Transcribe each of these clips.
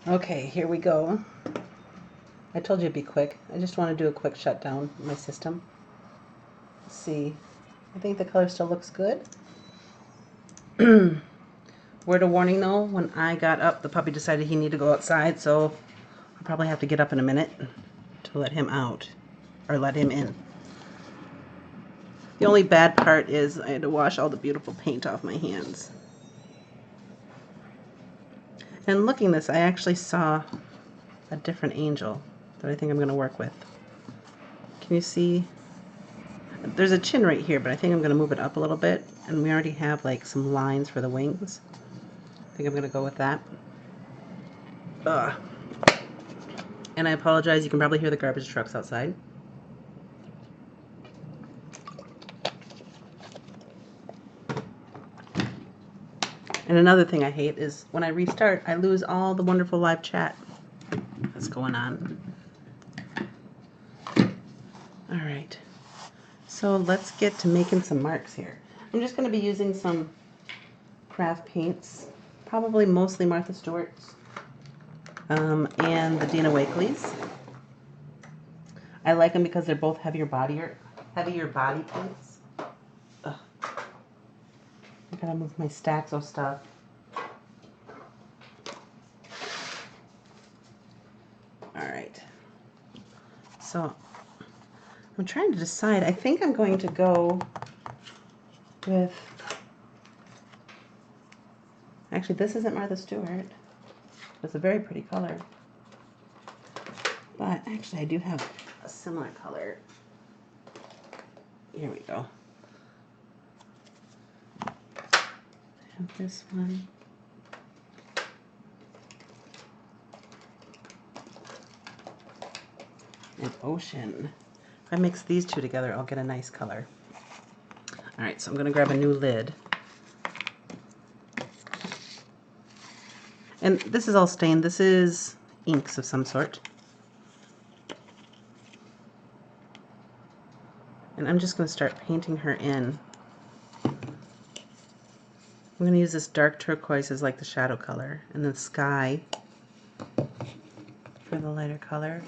Okay, here we go. I told you it'd be quick. I just want to do a quick shutdown of my system. Let's see. I think the color still looks good. Word of warning though, when I got up, the puppy decided he needed to go outside, so I'll probably have to get up in a minute to let him out, or let him in. The only bad part is I had to wash all the beautiful paint off my hands. And looking this, I actually saw a different angel that I think I'm going to work with. Can you see? There's a chin right here, but I think I'm going to move it up a little bit. And we already have like some lines for the wings. I think I'm going to go with that. Ugh. And I apologize, you can probably hear the garbage trucks outside. And another thing I hate is when I restart, I lose all the wonderful live chat that's going on. Alright, so let's get to making some marks here. I'm just going to be using some craft paints, probably mostly Martha Stewart's, and the Dina Wakley's. I like them because they're both heavier body paints. Ugh. I gotta move my stacks of stuff. Alright. So, I'm trying to decide. I think I'm going to go with... Actually, this isn't Martha Stewart. It's a very pretty color. But actually, I do have a similar color. Here we go. I have this one. An ocean. If I mix these two together, I'll get a nice color. Alright, so I'm going to grab a new lid. And this is all stained. This is inks of some sort. And I'm just going to start painting her in. I'm going to use this dark turquoise as like the shadow color, and then sky for the lighter color.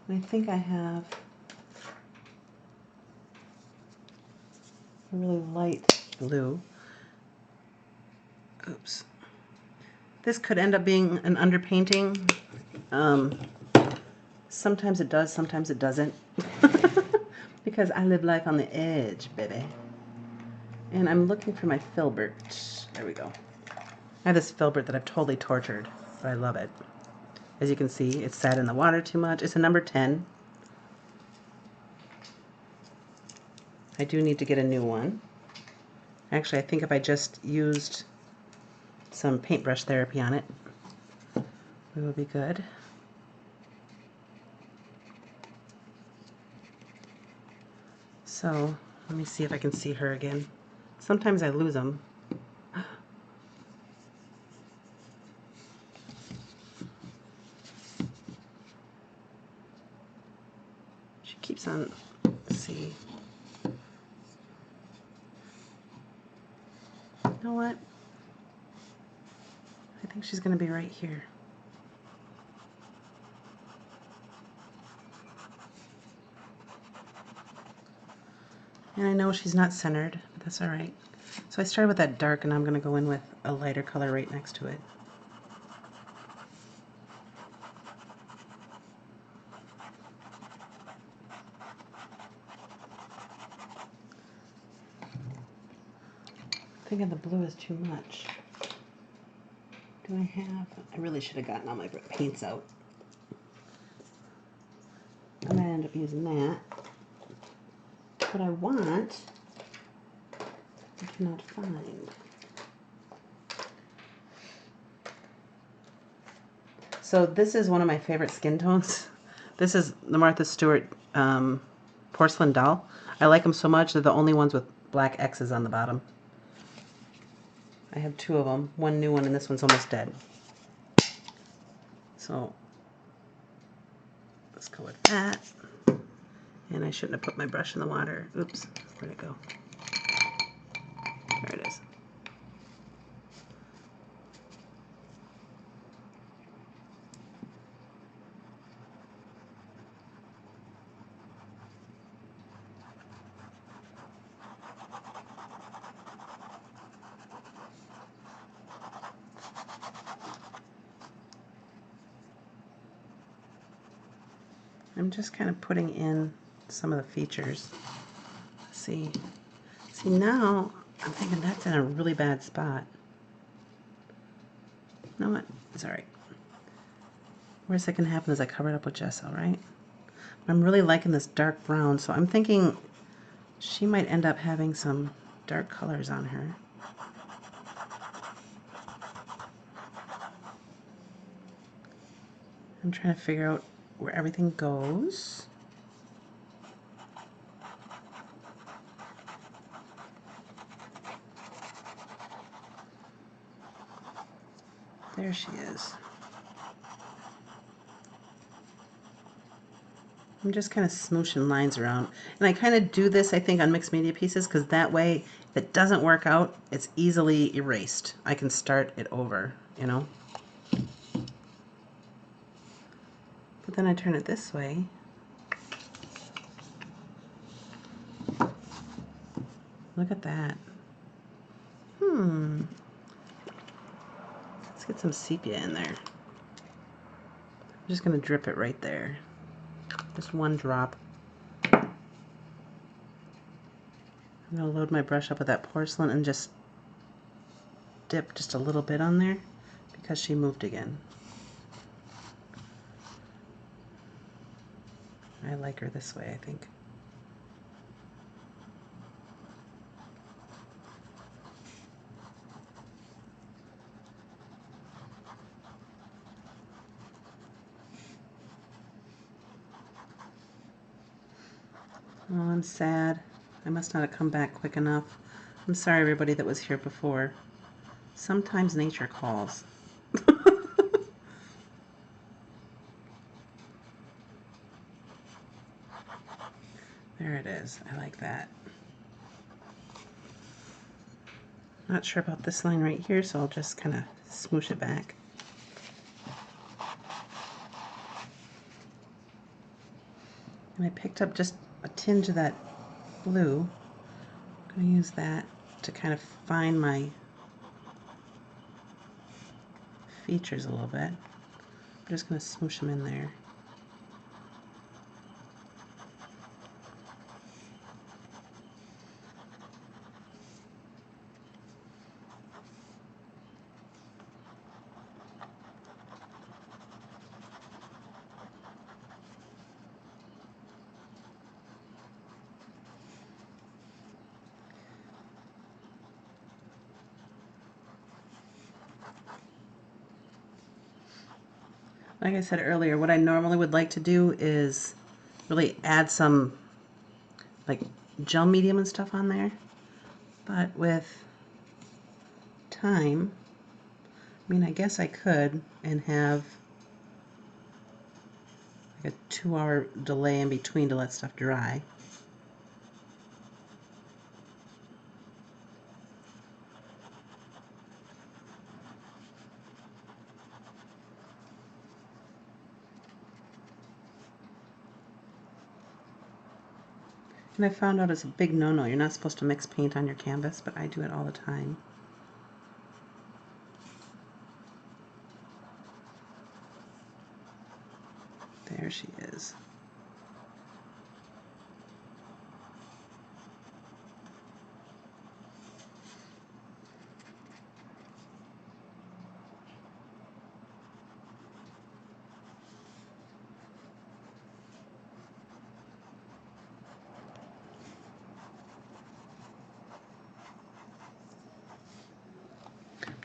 And I think I have a really light blue. Oops. This could end up being an underpainting. Sometimes it does, sometimes it doesn't. Because I live life on the edge, baby. And I'm looking for my filbert. There we go. I have this filbert that I've totally tortured, but I love it. As you can see, it's sat in the water too much. It's a number 10. I do need to get a new one. Actually, I think if I just used some paintbrush therapy on it, we will be good. So, let me see if I can see her again. Sometimes I lose them. She keeps on, let's see. You know what? I think she's going to be right here. And I know she's not centered, but that's alright. So I started with that dark, and I'm going to go in with a lighter color right next to it. I'm thinking the blue is too much. Do I have... I really should have gotten all my paints out. I'm going to end up using that. What I want, I cannot find. So this is one of my favorite skin tones. This is the Martha Stewart porcelain doll. I like them so much. They're the only ones with black X's on the bottom. I have two of them. One new one, and this one's almost dead. So let's go with that. And I shouldn't have put my brush in the water. Oops, where'd it go? There it is. I'm just kind of putting in some of the features. See now I'm thinking that's in a really bad spot. You know what? It's all right. Worst that can happen is I cover it up with gesso, right? I'm really liking this dark brown, so I'm thinking she might end up having some dark colors on her. I'm trying to figure out where everything goes. There she is. I'm just kind of smooshing lines around. And I kind of do this, I think, on mixed media pieces, because that way, if it doesn't work out, it's easily erased. I can start it over, you know? But then I turn it this way. Look at that. Let's get some sepia in there. I'm just going to drip it right there. Just one drop. I'm going to load my brush up with that porcelain and just dip just a little bit on there because she moved again. I like her this way, I think. Oh, I'm sad. I must not have come back quick enough. I'm sorry, everybody that was here before. Sometimes nature calls. There it is. I like that. Not sure about this line right here, so I'll just kind of smoosh it back. And I picked up just a tinge of that blue. I'm going to use that to kind of find my features a little bit. I'm just going to smoosh them in there. Like I said earlier, what I normally would like to do is really add some like gel medium and stuff on there. But with time, I mean, I guess I could and have like a 2-hour delay in between to let stuff dry. And I found out it's a big no-no. You're not supposed to mix paint on your canvas, but I do it all the time. There she is.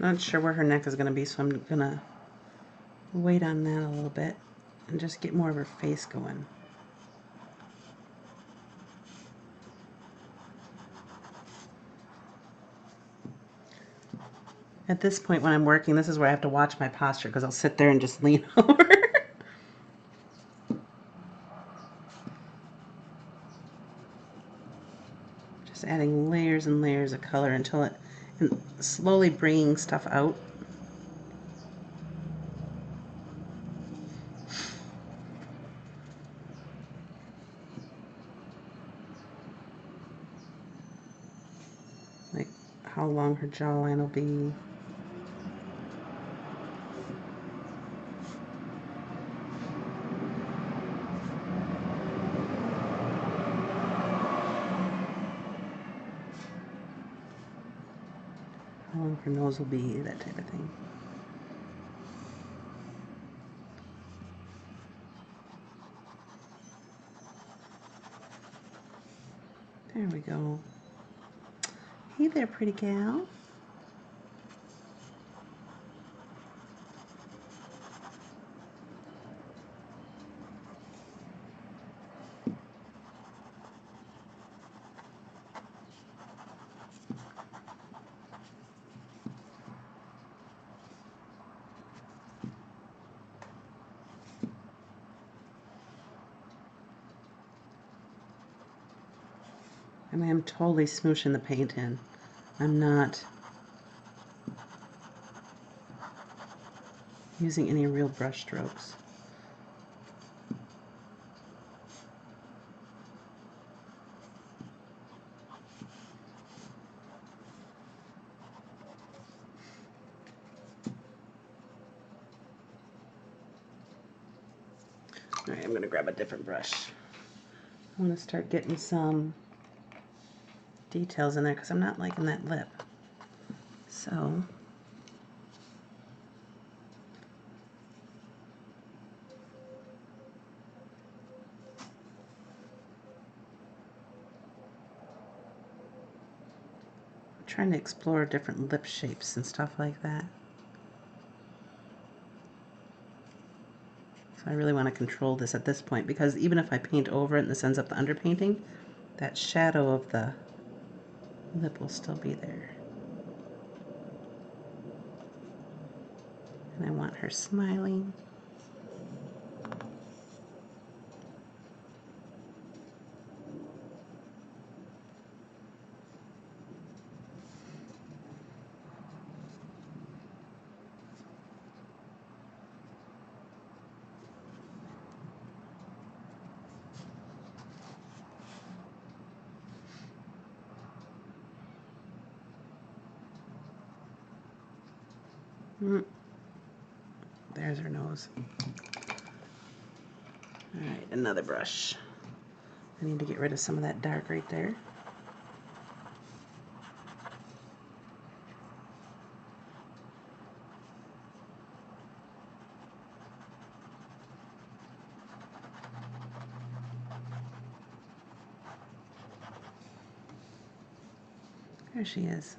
Not sure where her neck is going to be, so I'm going to wait on that a little bit and just get more of her face going. At this point when I'm working, this is where I have to watch my posture because I'll sit there and just lean over. Just adding layers and layers of color until it, and slowly bringing stuff out. Like how long her jawline will be. how long her nose will be, that type of thing. There we go. Hey there, pretty gal. I mean, I'm totally smooshing the paint in. I'm not using any real brush strokes. All right, I'm going to grab a different brush. I want to start getting some details in there because I'm not liking that lip. So I'm trying to explore different lip shapes and stuff like that. So I really want to control this at this point because even if I paint over it and this ends up the underpainting, that shadow of the lip will still be there. And I want her smiling. There's her nose. Alright, another brush. I need to get rid of some of that dark right there. There she is.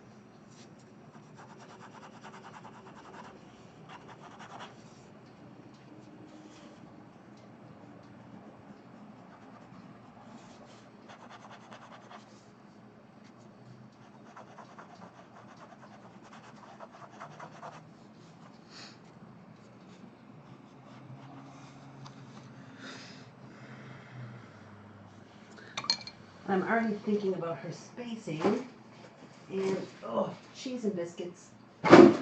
I'm already thinking about her spacing and, oh, cheese and biscuits. I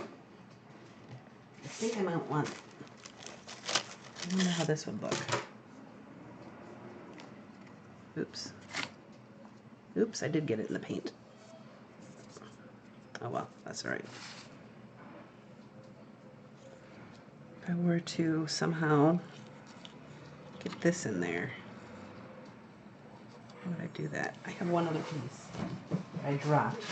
think I might want, I wonder how this would look. Oops. Oops, I did get it in the paint. Oh well, that's all right. If I were to somehow get this in there, how would I do that? I have one other piece I dropped.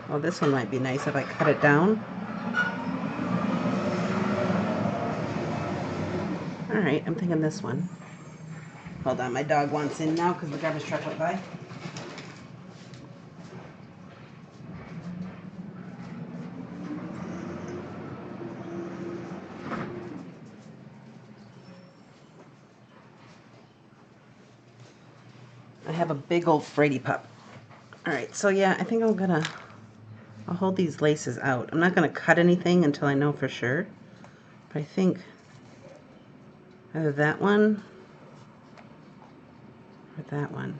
Well, this one might be nice if I cut it down. All right, I'm thinking this one. Hold on, my dog wants in now because the garbage truck went by. I have a big old Brady pup. All right, so yeah, I think I'll hold these laces out. I'm not gonna cut anything until I know for sure. But I think either that one or that one.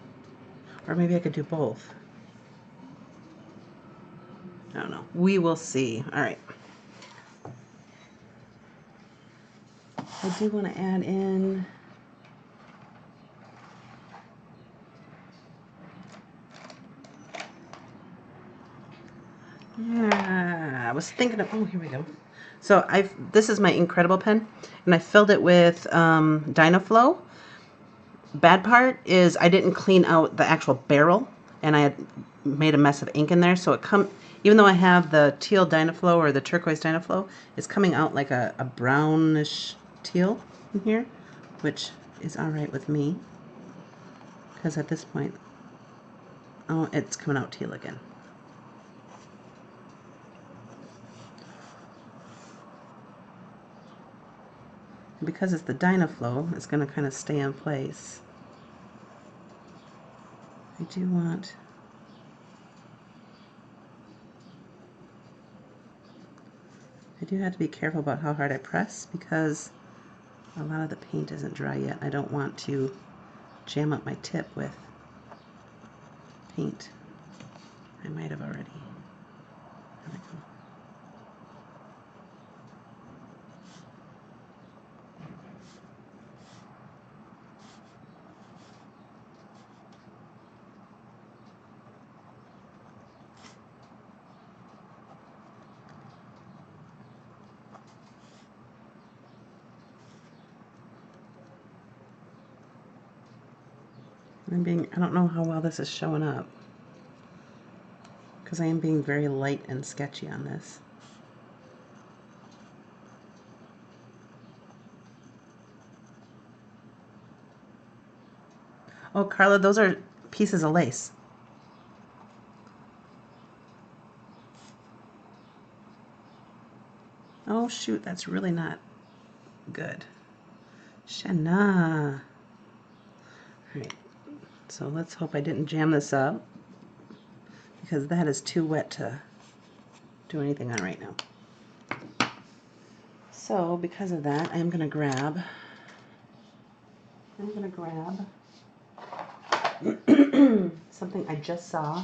Or maybe I could do both. I don't know. We will see. All right. I do want to add in I was thinking of, oh, here we go. So this is my Incredible pen, and I filled it with Dynaflow. Bad part is I didn't clean out the actual barrel, and I had made a mess of ink in there, so even though I have the teal Dynaflow or the turquoise Dynaflow, it's coming out like a brownish teal in here, which is alright with me, because at this point, oh, it's coming out teal again. Because it's the Dynaflow, it's going to kind of stay in place. I do have to be careful about how hard I press because a lot of the paint isn't dry yet. I don't want to jam up my tip with paint. I might have already. There we go. I don't know how well this is showing up because I am being very light and sketchy on this. Oh, Carla, those are pieces of lace. Oh, shoot, that's really not good. Shana. All right, so let's hope I didn't jam this up because that is too wet to do anything on right now. So because of that, I'm going to grab something I just saw.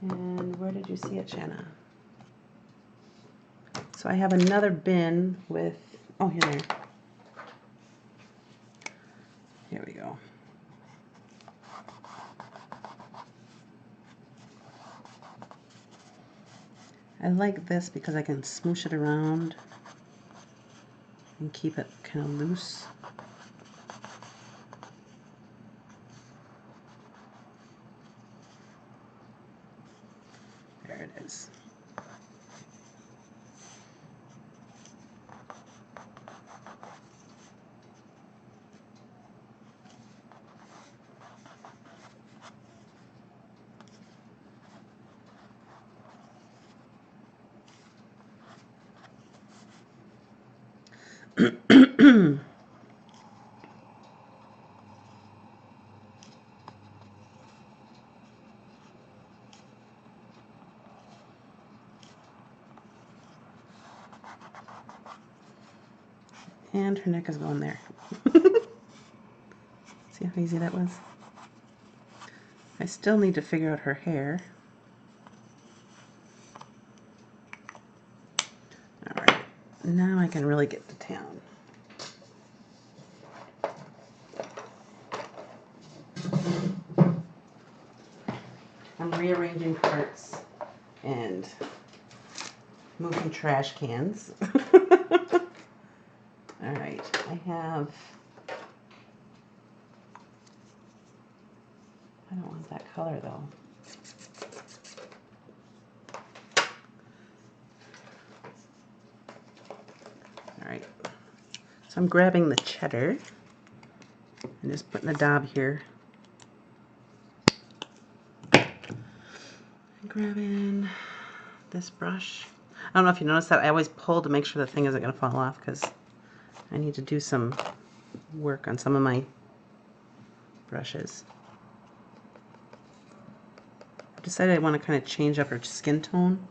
And where did you see it, Shana? So I have another bin with, oh, here. Here we go. I like this because I can smoosh it around and keep it kind of loose. There it is. And her neck is going there. See how easy that was? I still need to figure out her hair. Alright, now I can really get to town. I'm rearranging parts and moving trash cans. Alright, I don't want that color though. Alright, so I'm grabbing the cheddar and just putting a dab here. Grabbing this brush. I don't know if you noticed that I always pull to make sure the thing isn't going to fall off because I need to do some work on some of my brushes. I decided I want to kind of change up her skin tone.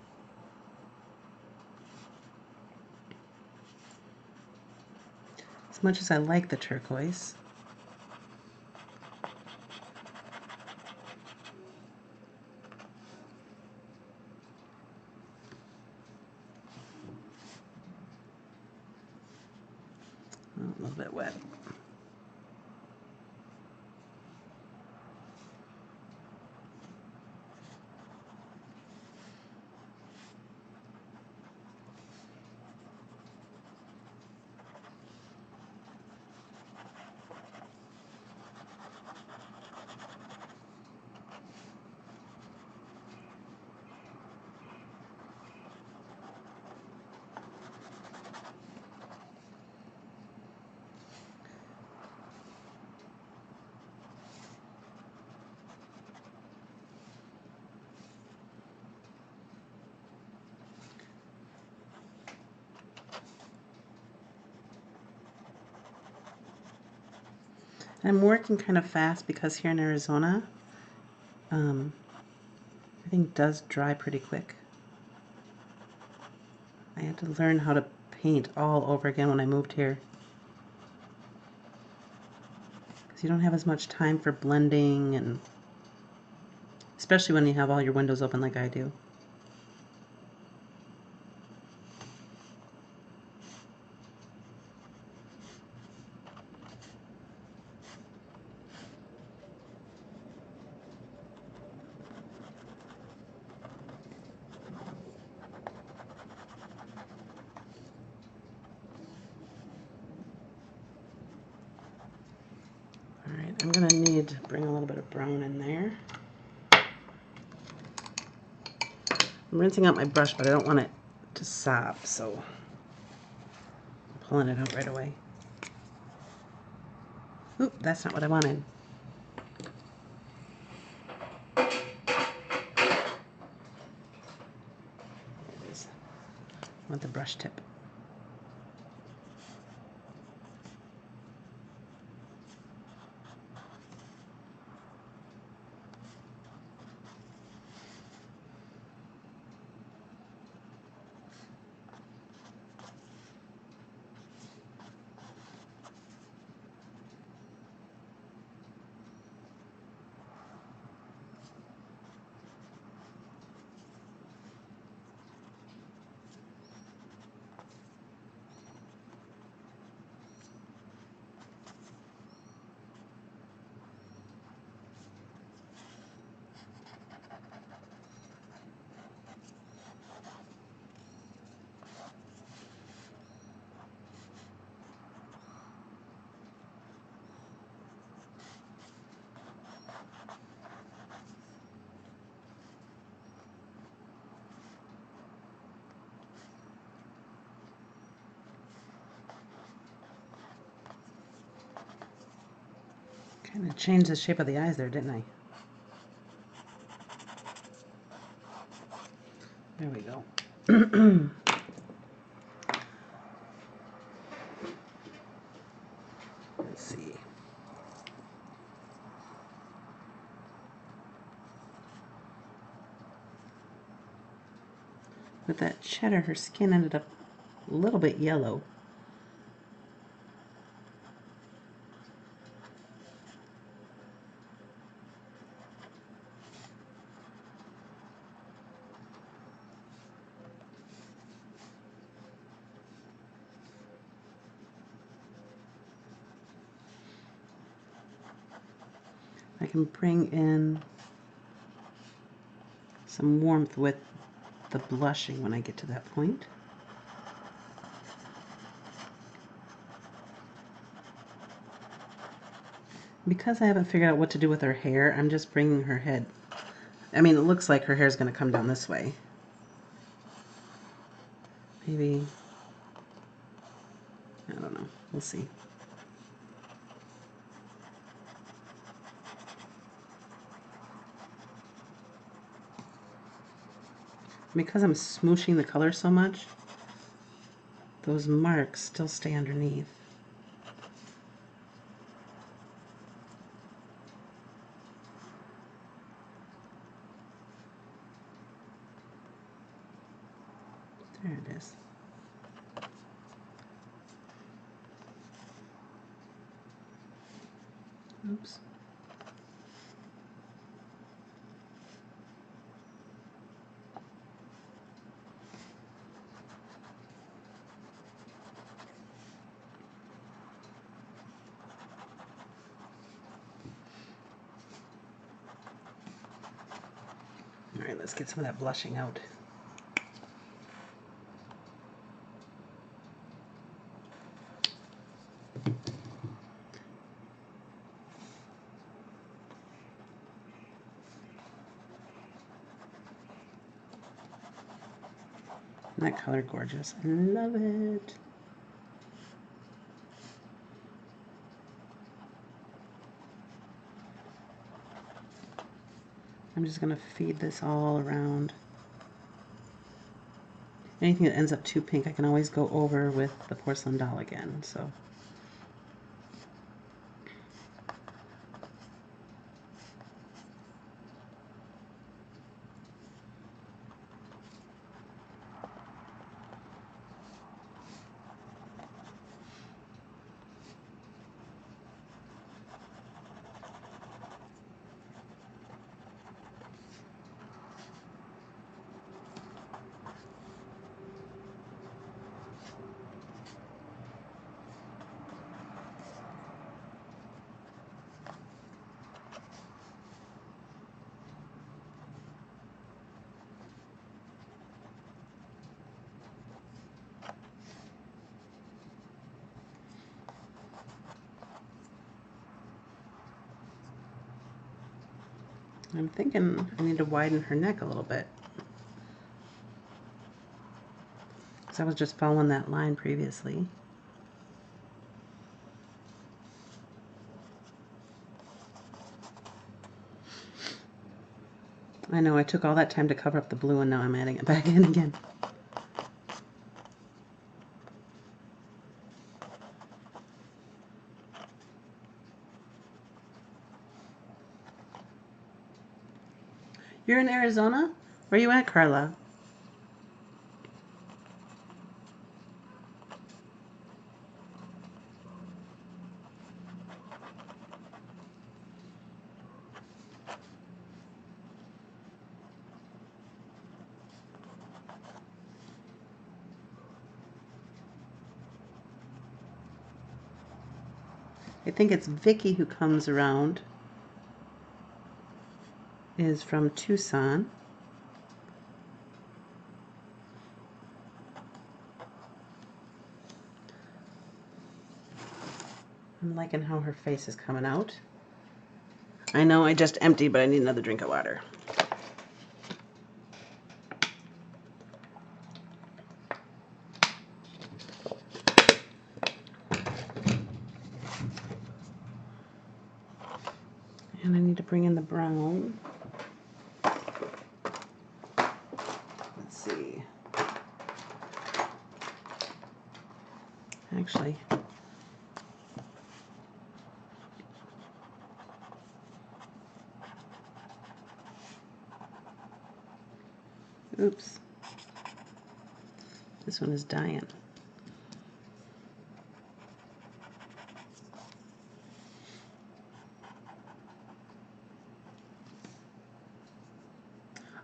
As much as I like the turquoise. Oh, a little bit wet. I'm working kind of fast because here in Arizona, everything does dry pretty quick. I had to learn how to paint all over again when I moved here. Because you don't have as much time for blending, and especially when you have all your windows open like I do. Alright, I'm going to need to bring a little bit of brown in there. I'm rinsing out my brush, but I don't want it to sop, so I'm pulling it out right away. Oop, that's not what I wanted. There it is. I want the brush tip. Kind of changed the shape of the eyes there, didn't I? There we go. Let's see. With that cheddar, her skin ended up a little bit yellow. I can bring in some warmth with the blushing when I get to that point. Because I haven't figured out what to do with her hair, I'm just bringing her head. I mean, it looks like her hair is going to come down this way. Maybe, I don't know. We'll see. Because I'm smooshing the color so much, those marks still stay underneath. There it is. Oops. All right, let's get some of that blushing out. Isn't that color gorgeous? I love it. I'm just going to feed this all around. Anything that ends up too pink, I can always go over with the porcelain doll again. So I'm thinking I need to widen her neck a little bit. Because I was just following that line previously. I know, I took all that time to cover up the blue and now I'm adding it back in again. You're in Arizona? Where you at, Carla? I think it's Vicky who comes around. Is from Tucson. I'm liking how her face is coming out. I know I just emptied, but I need another drink of water. And I need to bring in the brown. Let's see. Actually, oops. This one is dying.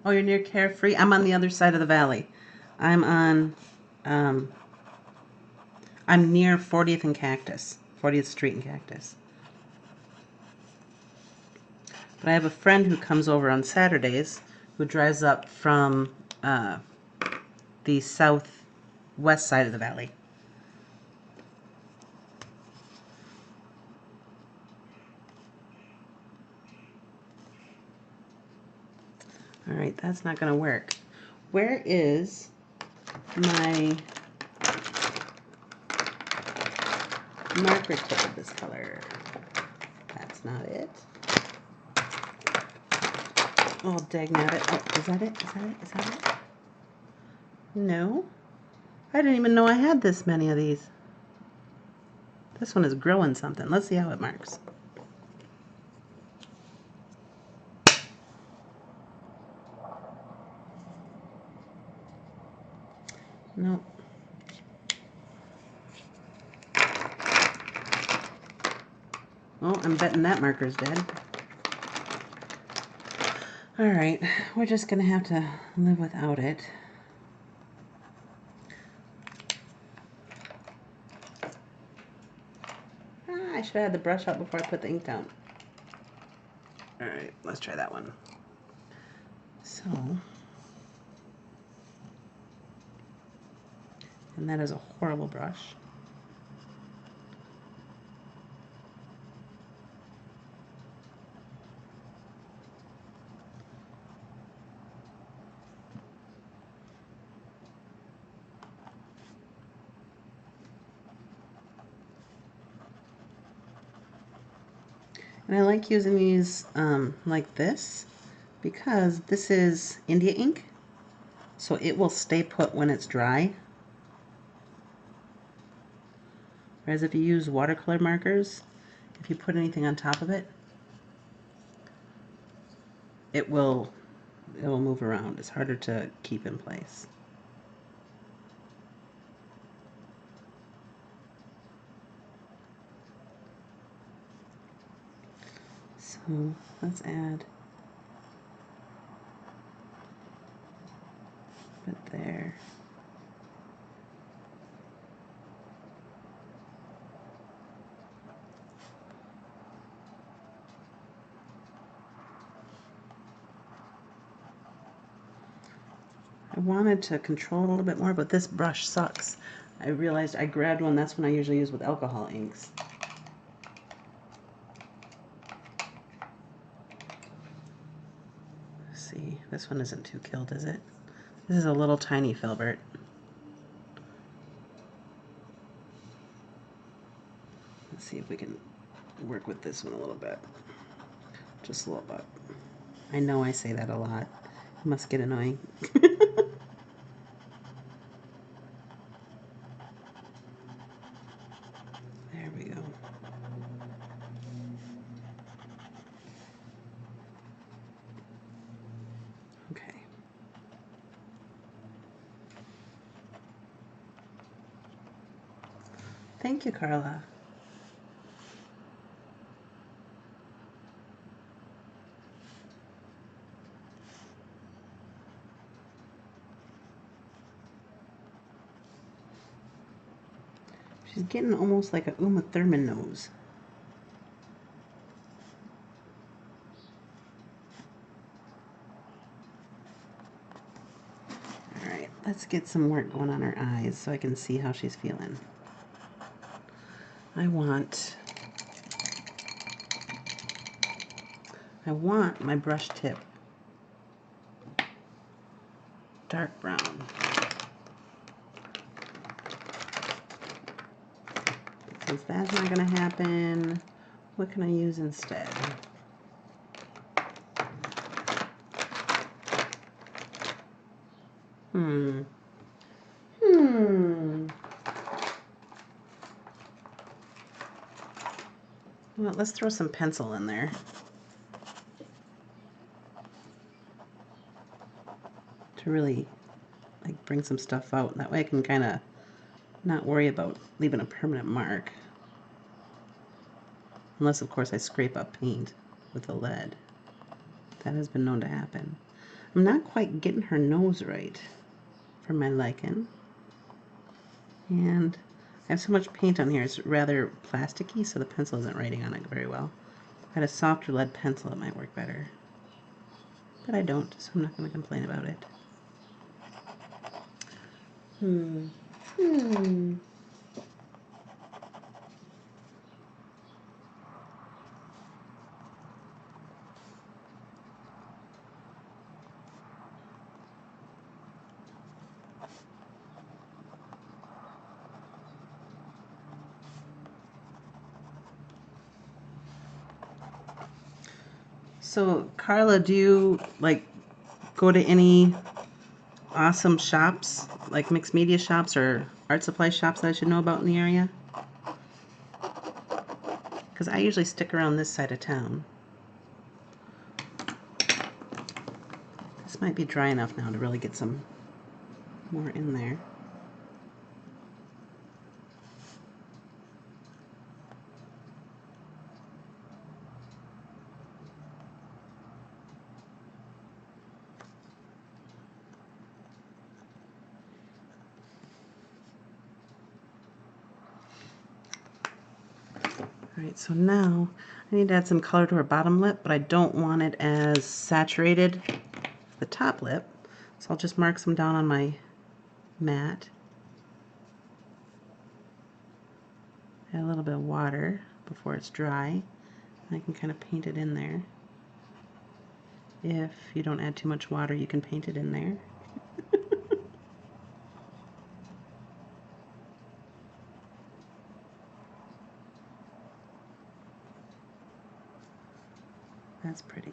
Oh, you're near Carefree? I'm on the other side of the valley. I'm on, I'm near 40th and Cactus. 40th Street and Cactus. But I have a friend who comes over on Saturdays who drives up from the southwest side of the valley. All right, that's not going to work. Where is my marker tip of this color? That's not it. Oh, dang at it. Oh, is that it? Is that it? Is that it? No. I didn't even know I had this many of these. This one is growing something. Let's see how it marks. Nope. Oh, I'm betting that marker's dead. All right, we're just gonna have to live without it. I should have had the brush out before I put the ink down. All right, let's try that one. So, and that is a horrible brush. And I like using these like this because this is India ink, so it will stay put when it's dry. Whereas if you use watercolor markers, if you put anything on top of it, it will move around. It's harder to keep in place. So let's add a bit there. I wanted to control a little bit more, but this brush sucks. I realized I grabbed one. That's one I usually use with alcohol inks. This one isn't too killed, is it? This is a little tiny filbert. Let's see if we can work with this one a little bit. Just a little bit. I know I say that a lot. It must get annoying. There we go. Okay. Thank you, Carla. She's getting almost like a Uma Thurman nose. Alright, let's get some work going on her eyes so I can see how she's feeling. I want my brush tip dark brown. Since that's not going to happen, what can I use instead? Well, let's throw some pencil in there. To really like bring some stuff out. That way I can kind of not worry about leaving a permanent mark. Unless, of course, I scrape up paint with a lead. That has been known to happen. I'm not quite getting her nose right for my liking. And I have so much paint on here, it's rather plasticky, so the pencil isn't writing on it very well. If I had a softer lead pencil, it might work better. But I don't, so I'm not going to complain about it. So, Carla, do you like go to any awesome shops, like mixed media shops or art supply shops that I should know about in the area? Because I usually stick around this side of town. This might be dry enough now to really get some more in there. Alright, so now I need to add some color to her bottom lip, but I don't want it as saturated as the top lip. So I'll just mark some down on my mat. Add a little bit of water before it's dry. I can kind of paint it in there. If you don't add too much water, you can paint it in there. That's pretty.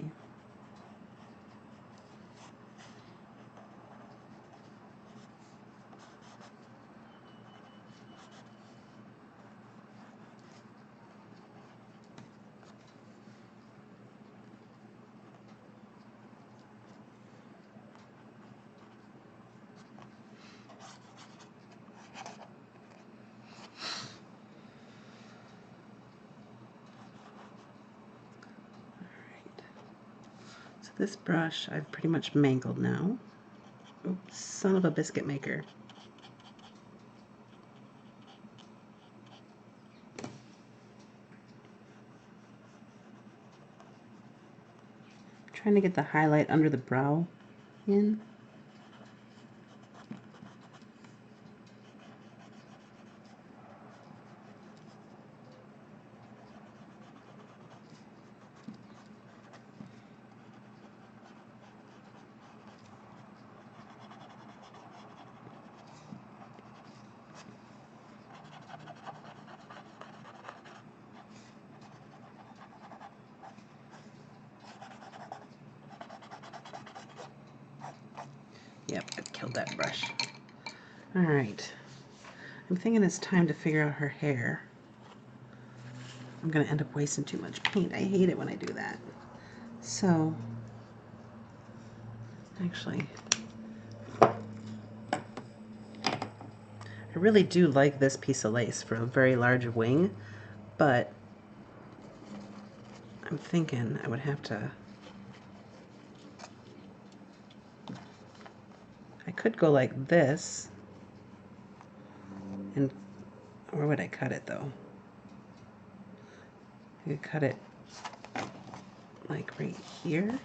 This brush I've pretty much mangled now. Oops, son of a biscuit maker. Trying to get the highlight under the brow in. Yep, it killed that brush. All right. I'm thinking it's time to figure out her hair. I'm gonna end up wasting too much paint. I hate it when I do that. So, actually, I really do like this piece of lace for a very large wing, but I'm thinking I would have to, I could go like this, and where would I cut it though? I could cut it like right here.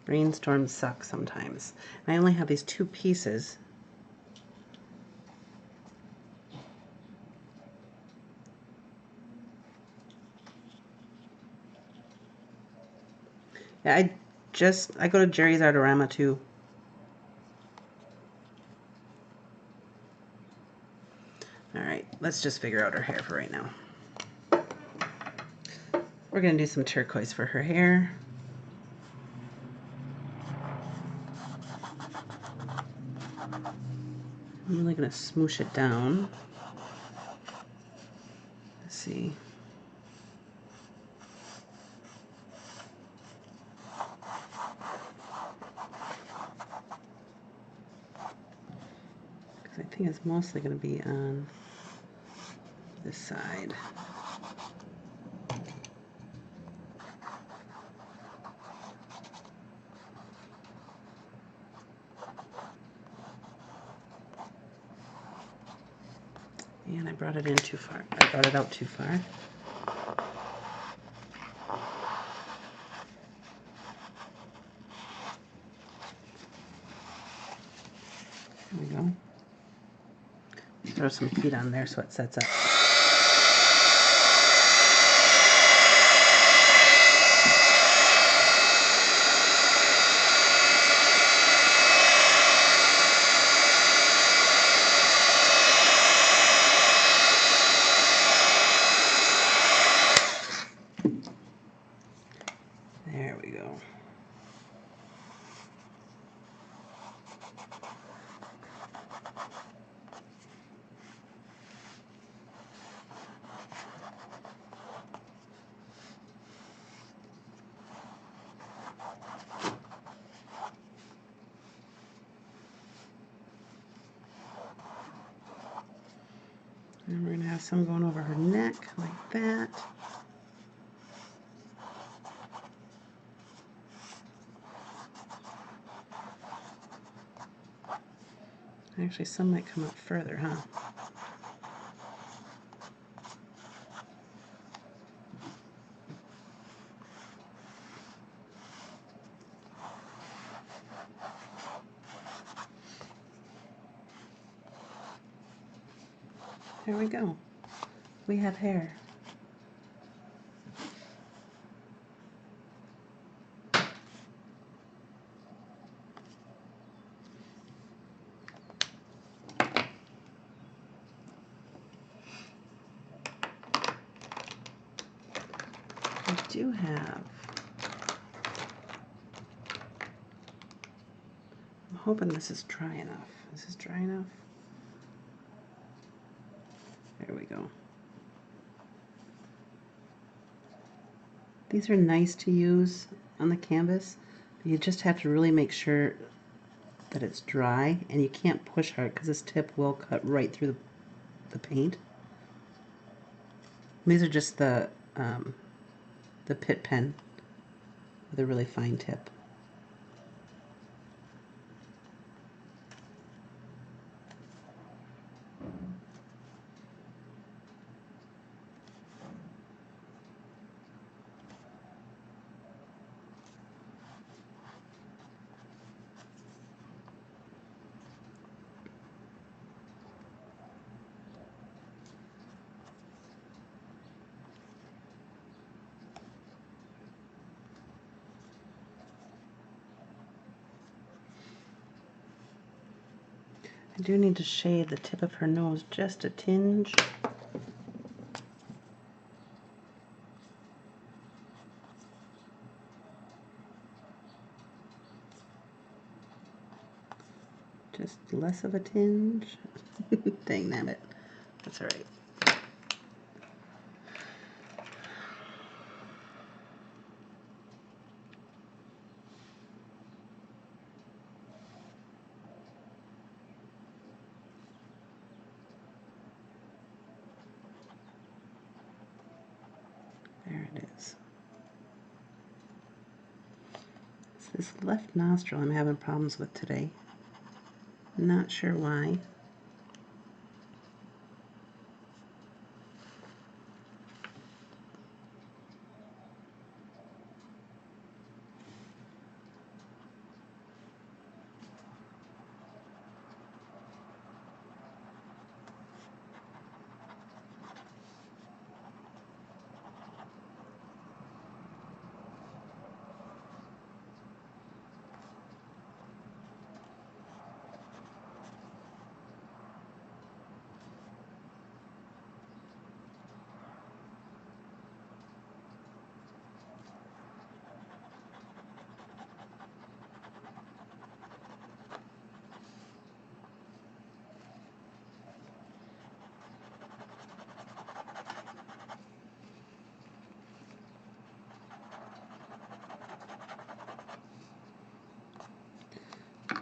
Brainstorms suck sometimes. I only have these two pieces. Yeah, I go to Jerry's Artorama too. All right, let's just figure out her hair for right now. We're gonna do some turquoise for her hair. I'm really gonna smoosh it down. Let's see. Because I think it's mostly gonna be on this side. And I brought it in too far. I brought it out too far. There we go. Throw some feet on there so it sets up. There we go. And we're going to have some going over her neck like that. Actually, some might come up further, huh? There we go. We have hair. I do have, I'm hoping this is dry enough. Is this dry enough? There we go. These are nice to use on the canvas, but you just have to really make sure that it's dry, and you can't push hard because this tip will cut right through the paint. These are just the pit pen with a really fine tip. I do need to shade the tip of her nose just a tinge. Just less of a tinge. Dang nabbit. That's all right. There it is. It's this left nostril I'm having problems with today. Not sure why.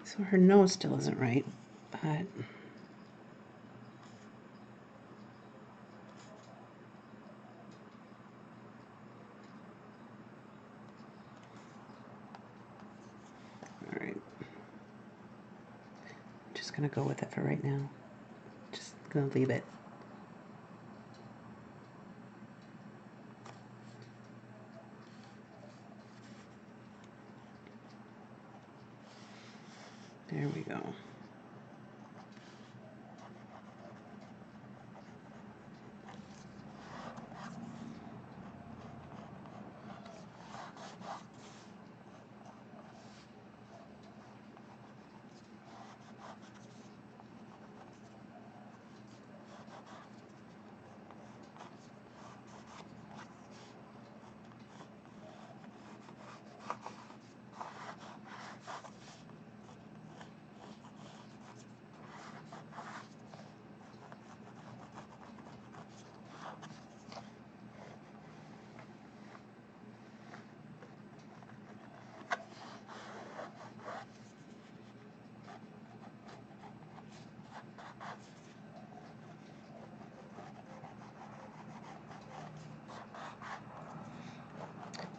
So her nose still isn't right, but all right. Just gonna go with it for right now. Just gonna leave it. There we go.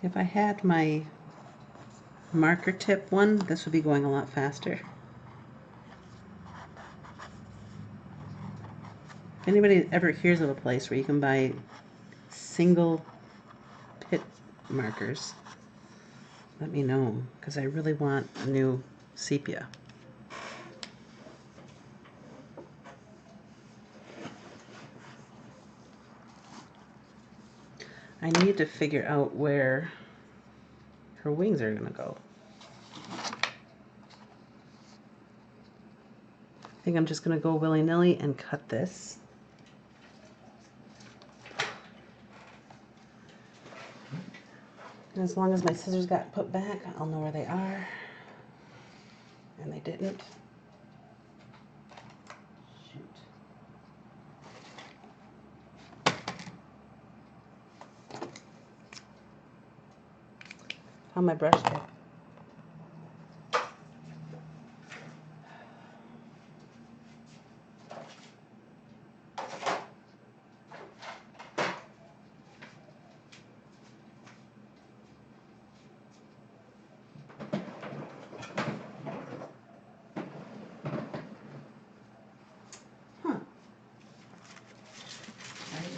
If I had my marker tip one, this would be going a lot faster. If anybody ever hears of a place where you can buy single pit markers, let me know, because I really want a new sepia. I need to figure out where her wings are going to go. I think I'm just going to go willy-nilly and cut this. And as long as my scissors got put back, I'll know where they are. And they didn't. Shoot. Found my brush tip.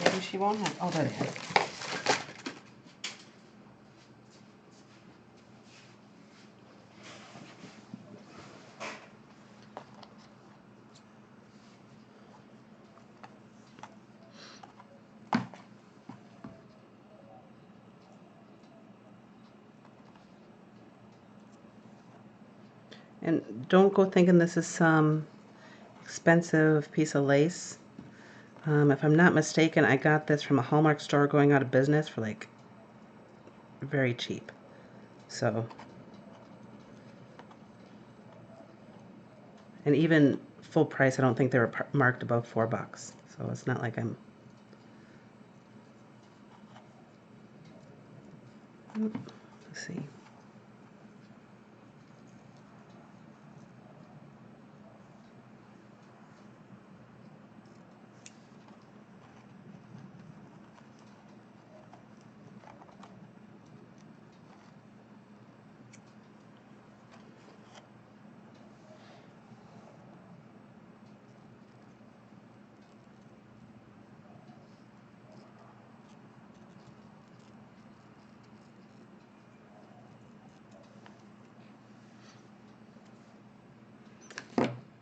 Maybe she won't have. Oh, there it is. And don't go thinking this is some expensive piece of lace. If I'm not mistaken, I got this from a Hallmark store going out of business for like very cheap. So, and even full price, I don't think they were marked above $4. So it's not like I'm... Let's see.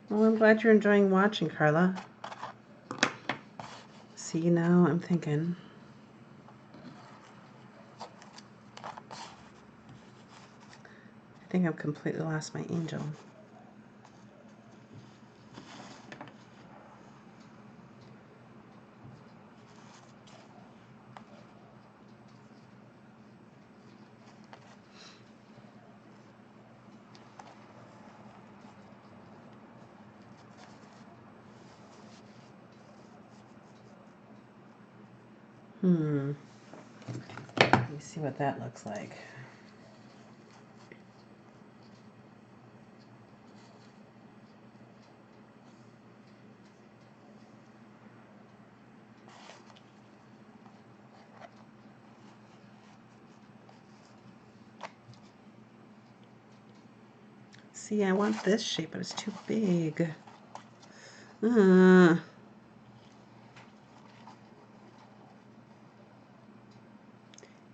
Well, I'm glad you're enjoying watching, Carla. See, now I'm thinking. I think I've completely lost my angel. Let me see what that looks like. See, I want this shape, but it's too big.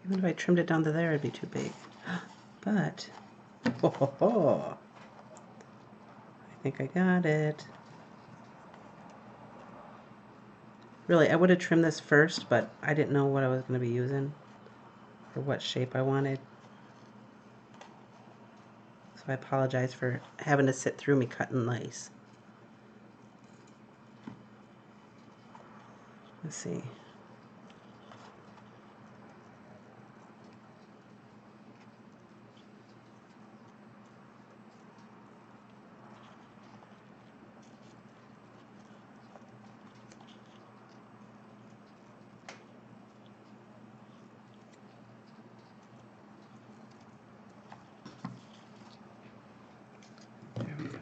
Even if I trimmed it down to there, it'd be too big. But, I think I got it. Really, I would have trimmed this first, but I didn't know what I was going to be using or what shape I wanted. So I apologize for having to sit through me cutting lace. Let's see. There we go.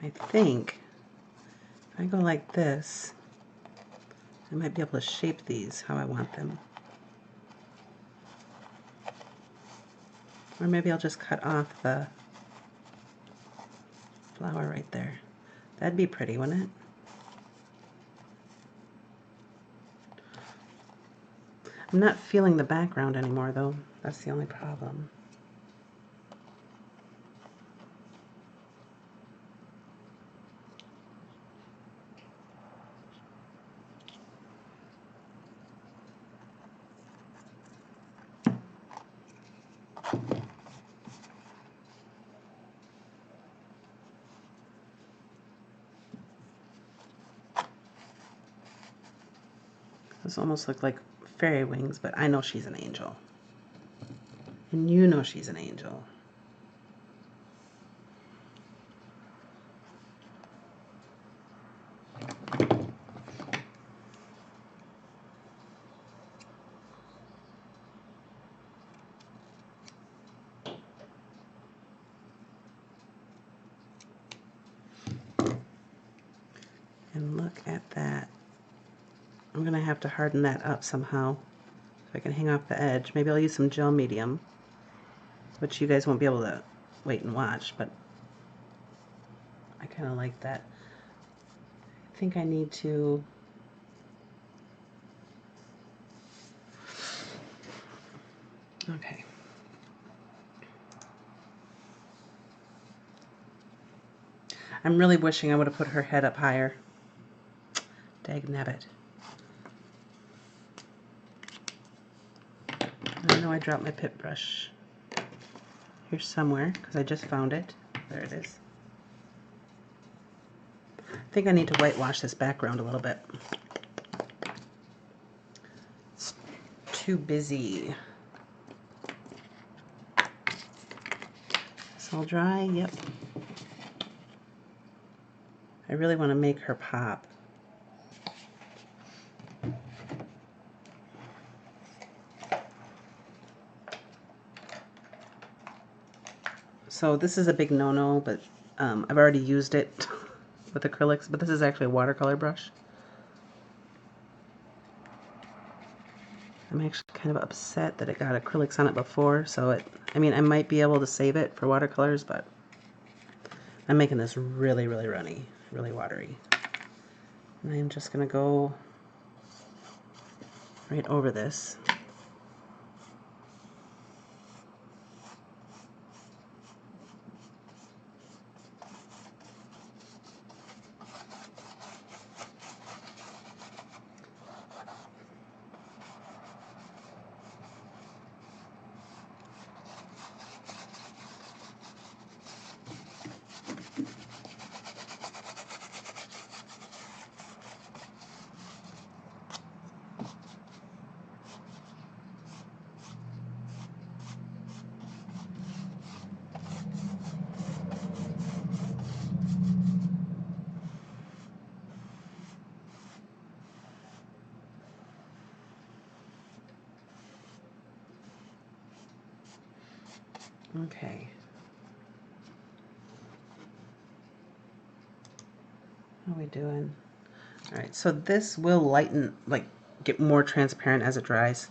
I think if I go like this, I might be able to shape these how I want them. Or maybe I'll just cut off the flower right there. That'd be pretty, wouldn't it? I'm not feeling the background anymore, though. That's the only problem. Those almost look like fairy wings, but I know she's an angel. And you know she's an angel. And look at that. I'm going to have to harden that up somehow so I can hang off the edge. Maybe I'll use some gel medium, which you guys won't be able to wait and watch, but I kind of like that. I think I need to... Okay. I'm really wishing I would have put her head up higher. Dagnabbit. know I dropped my pip brush here somewhere because I just found it. There it is. I think I need to whitewash this background a little bit. It's too busy. It's all dry, yep. I really want to make her pop. So this is a big no-no, but I've already used it with acrylics, but this is actually a watercolor brush. I'm actually kind of upset that it got acrylics on it before, so I mean, I might be able to save it for watercolors, but I'm making this really, really runny, really watery. And I'm just going to go right over this. Okay. How are we doing? All right, so this will lighten, like, get more transparent as it dries.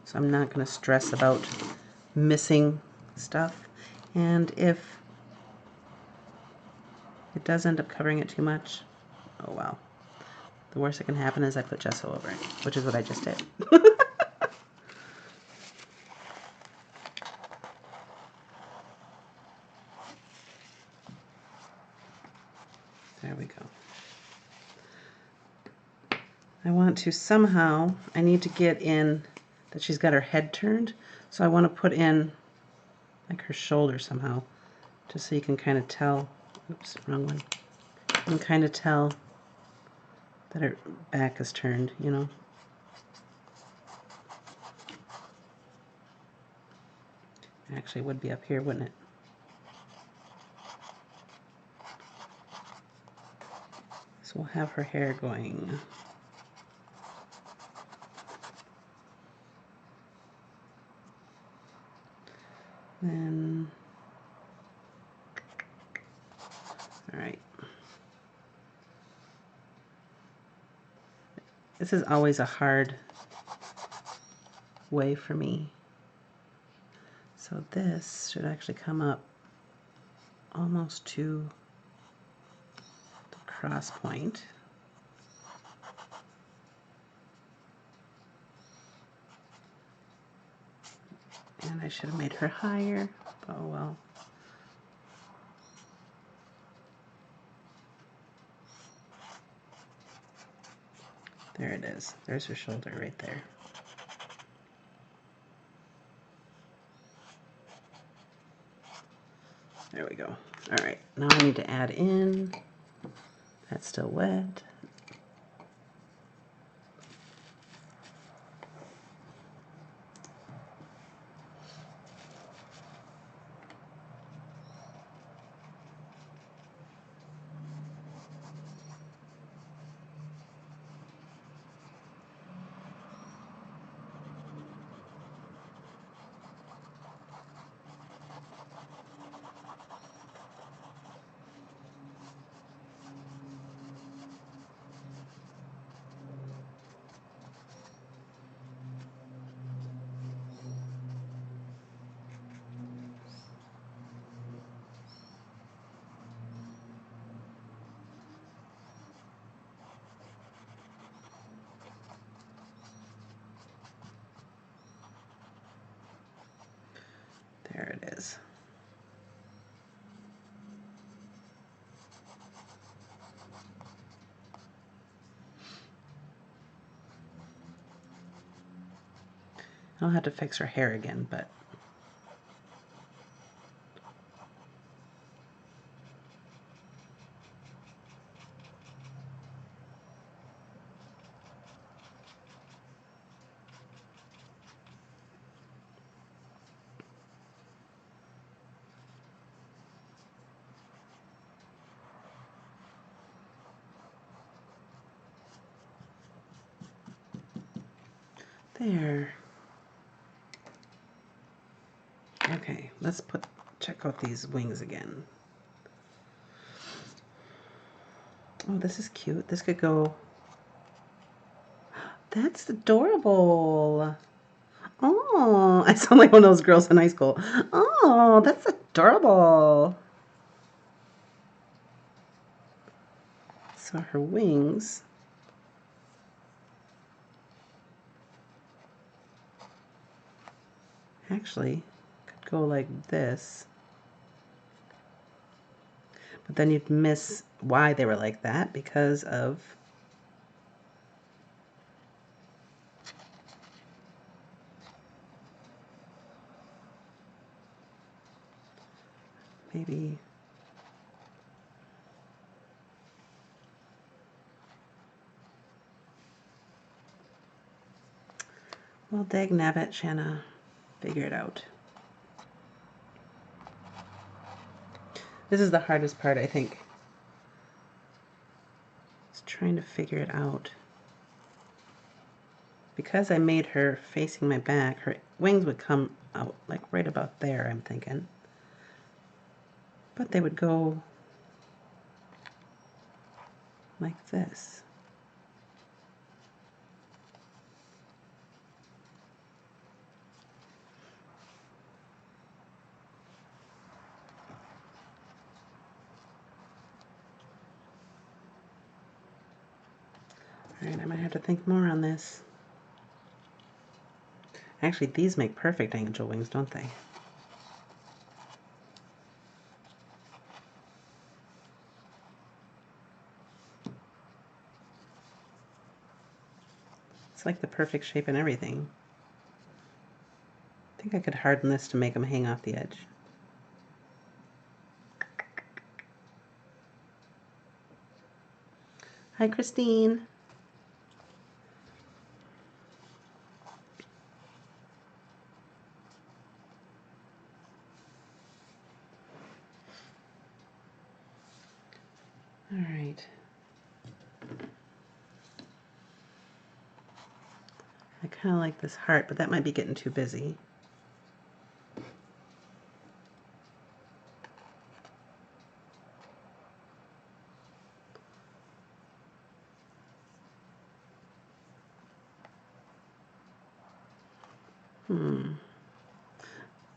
So I'm not going to stress about missing stuff. And if it does end up covering it too much, oh well. The worst that can happen is I put gesso over it, which is what I just did. There we go. I want to somehow, I need to get in that she's got her head turned, so I want to put in like her shoulder somehow, just so you can kind of tell, oops, wrong one, you can kind of tell that her back is turned, you know. Actually, it would be up here, wouldn't it? So we'll have her hair going. Then, all right. This is always a hard way for me. So this should actually come up almost to the cross point. And I should have made her higher. Oh well. There it is. There's her shoulder right there. There we go. All right, now I need to add in. That's still wet. There it is. I'll have to fix her hair again, but there. Okay, let's check out these wings again. Oh, this is cute. This could go. That's adorable. Oh, I sound like one of those girls in high school. Oh, that's adorable. So her wings. Actually could go like this. But then you'd miss why they were like that because of maybe. Well, dag nabbit, Shana. Figure it out. This is the hardest part, I think. It's trying to figure it out. Because I made her facing my back, her wings would come out like right about there, I'm thinking. But they would go like this. Alright, I might have to think more on this. Actually, these make perfect angel wings, don't they? It's like the perfect shape and everything. I think I could harden this to make them hang off the edge. Hi, Christine. All right. I kind of like this heart, but that might be getting too busy.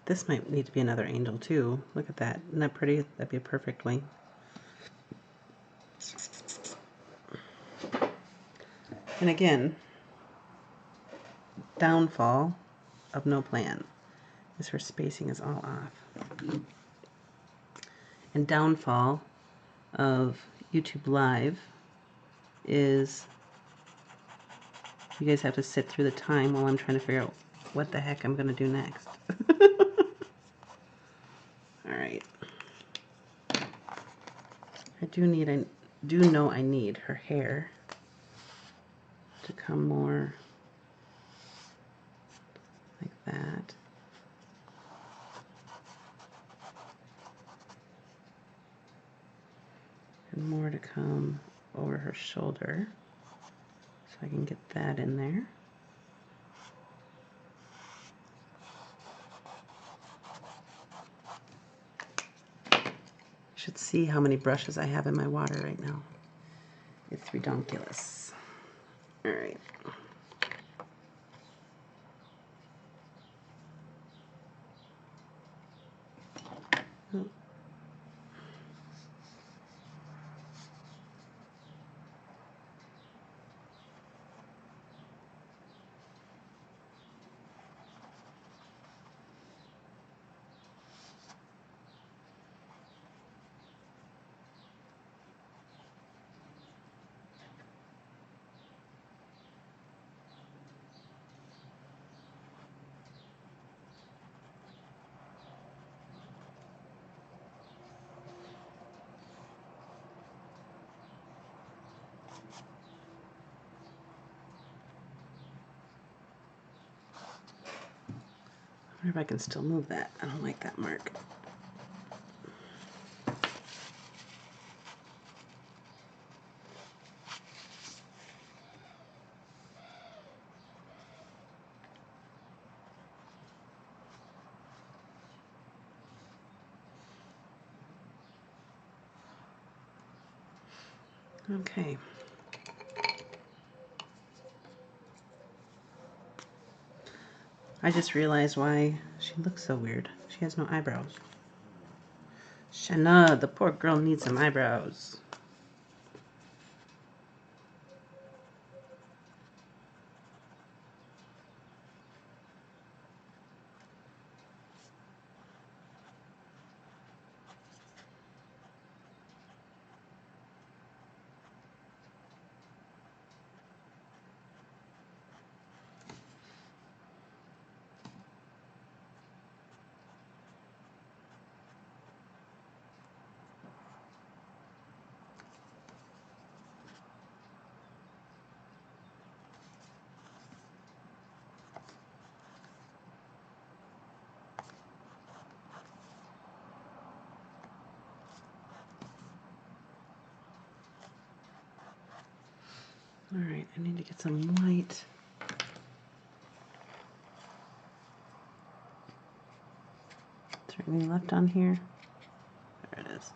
This might need to be another angel too. Look at that. Isn't that pretty? That'd be a perfect wing. And again, downfall of no plan is her spacing is all off. And downfall of YouTube Live is you guys have to sit through the time while I'm trying to figure out what the heck I'm going to do next. Alright. I do know I need her hair to come more like that. And more to come over her shoulder. So I can get that in there. You should see how many brushes I have in my water right now. It's redonkulous. Alright. Oh. wonder if I can still move that. I don't like that mark. Okay. I just realized why she looks so weird. She has no eyebrows. Shana, the poor girl needs some eyebrows. All right, I need to get some white. Is there anything left on here? There it is.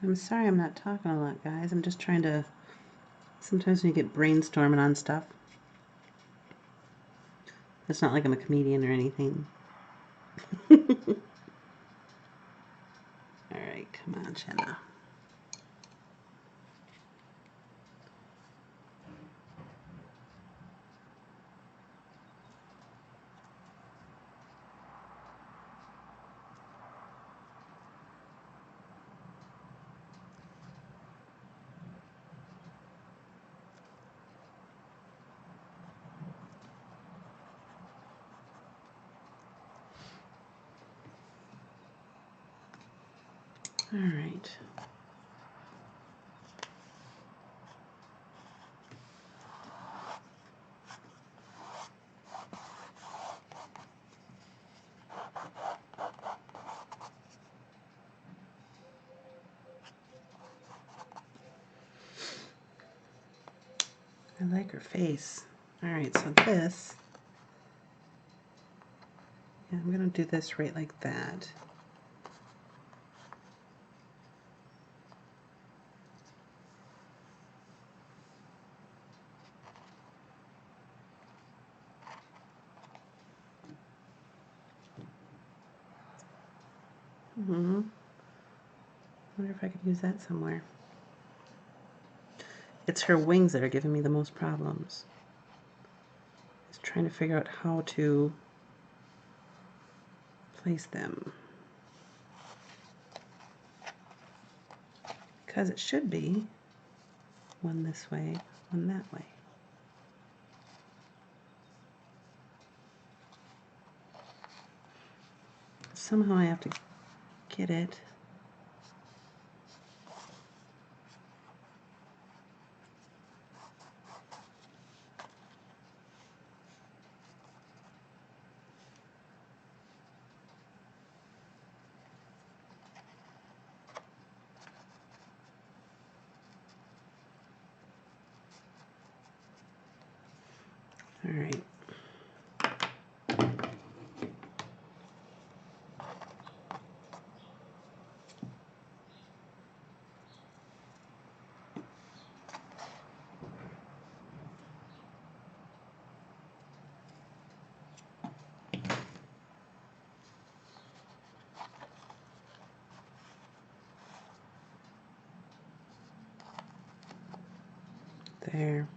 I'm sorry I'm not talking a lot, guys. I'm just trying to... Sometimes when you get brainstorming on stuff. It's not like I'm a comedian or anything. Alright, come on, Shana. Alright. I like her face. Alright, so this... Yeah, I'm going to do this right like that. I wonder if I could use that somewhere. It's her wings that are giving me the most problems. Just trying to figure out how to place them. Because it should be one this way, one that way. Somehow I have to get it. All right. There.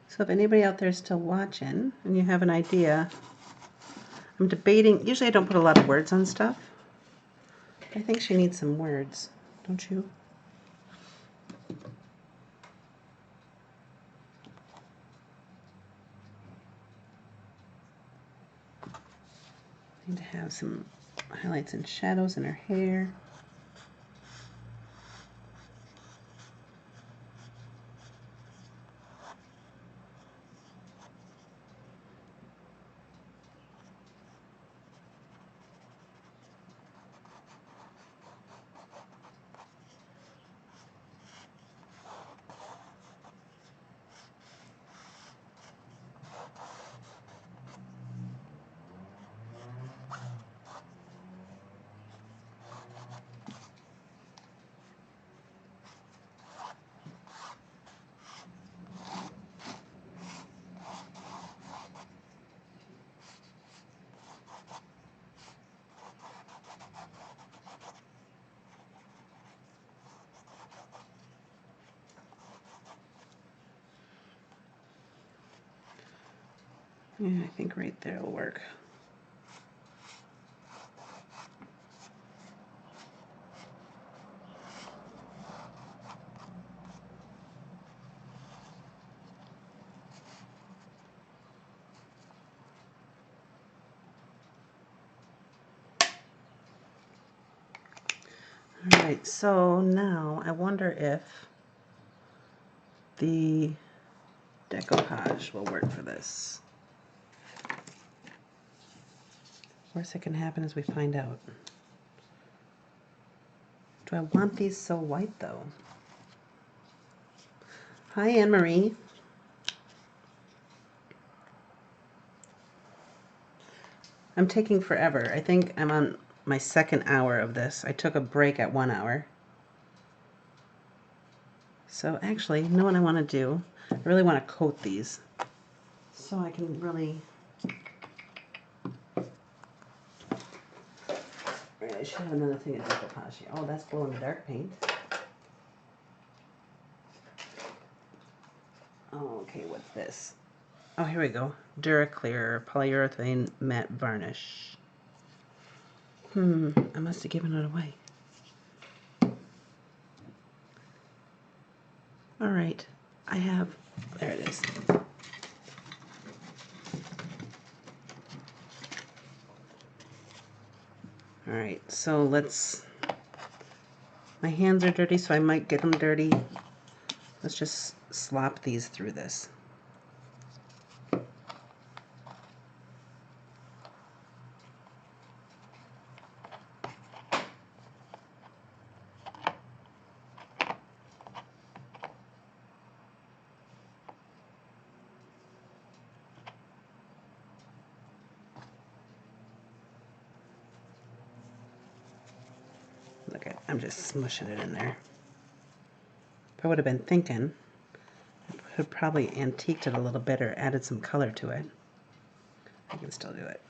So if anybody out there is still watching and you have an idea, I'm debating, usually I don't put a lot of words on stuff. I think she needs some words, don't you? Need to have some highlights and shadows in her hair. Yeah, I think right there will work. All right, so now I wonder if the decoupage will work for this. Worst that can happen is we find out. Do I want these so white though? Hi, Anne-Marie. I'm taking forever. I think I'm on my second hour of this. I took a break at 1 hour. So actually, you know what I want to do? I really want to coat these so I can really... Right, I should have another thing of decoupage here. Oh, that's glow in the dark paint. Oh, okay, what's this? Oh, here we go. Duraclear polyurethane matte varnish. I must have given it away. All right, I have, there it is. All right, so let's, my hands are dirty, so I might get them dirty. Let's just slop these through this. Look at, I'm just smushing it in there. If I would have been thinking, I could have probably antiqued it a little bit or added some color to it. I can still do it.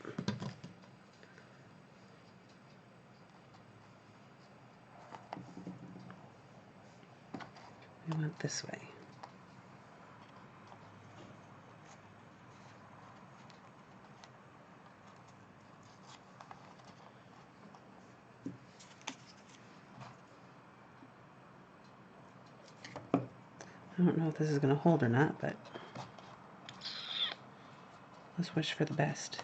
We want this way. I don't know if this is going to hold or not, but let's wish for the best.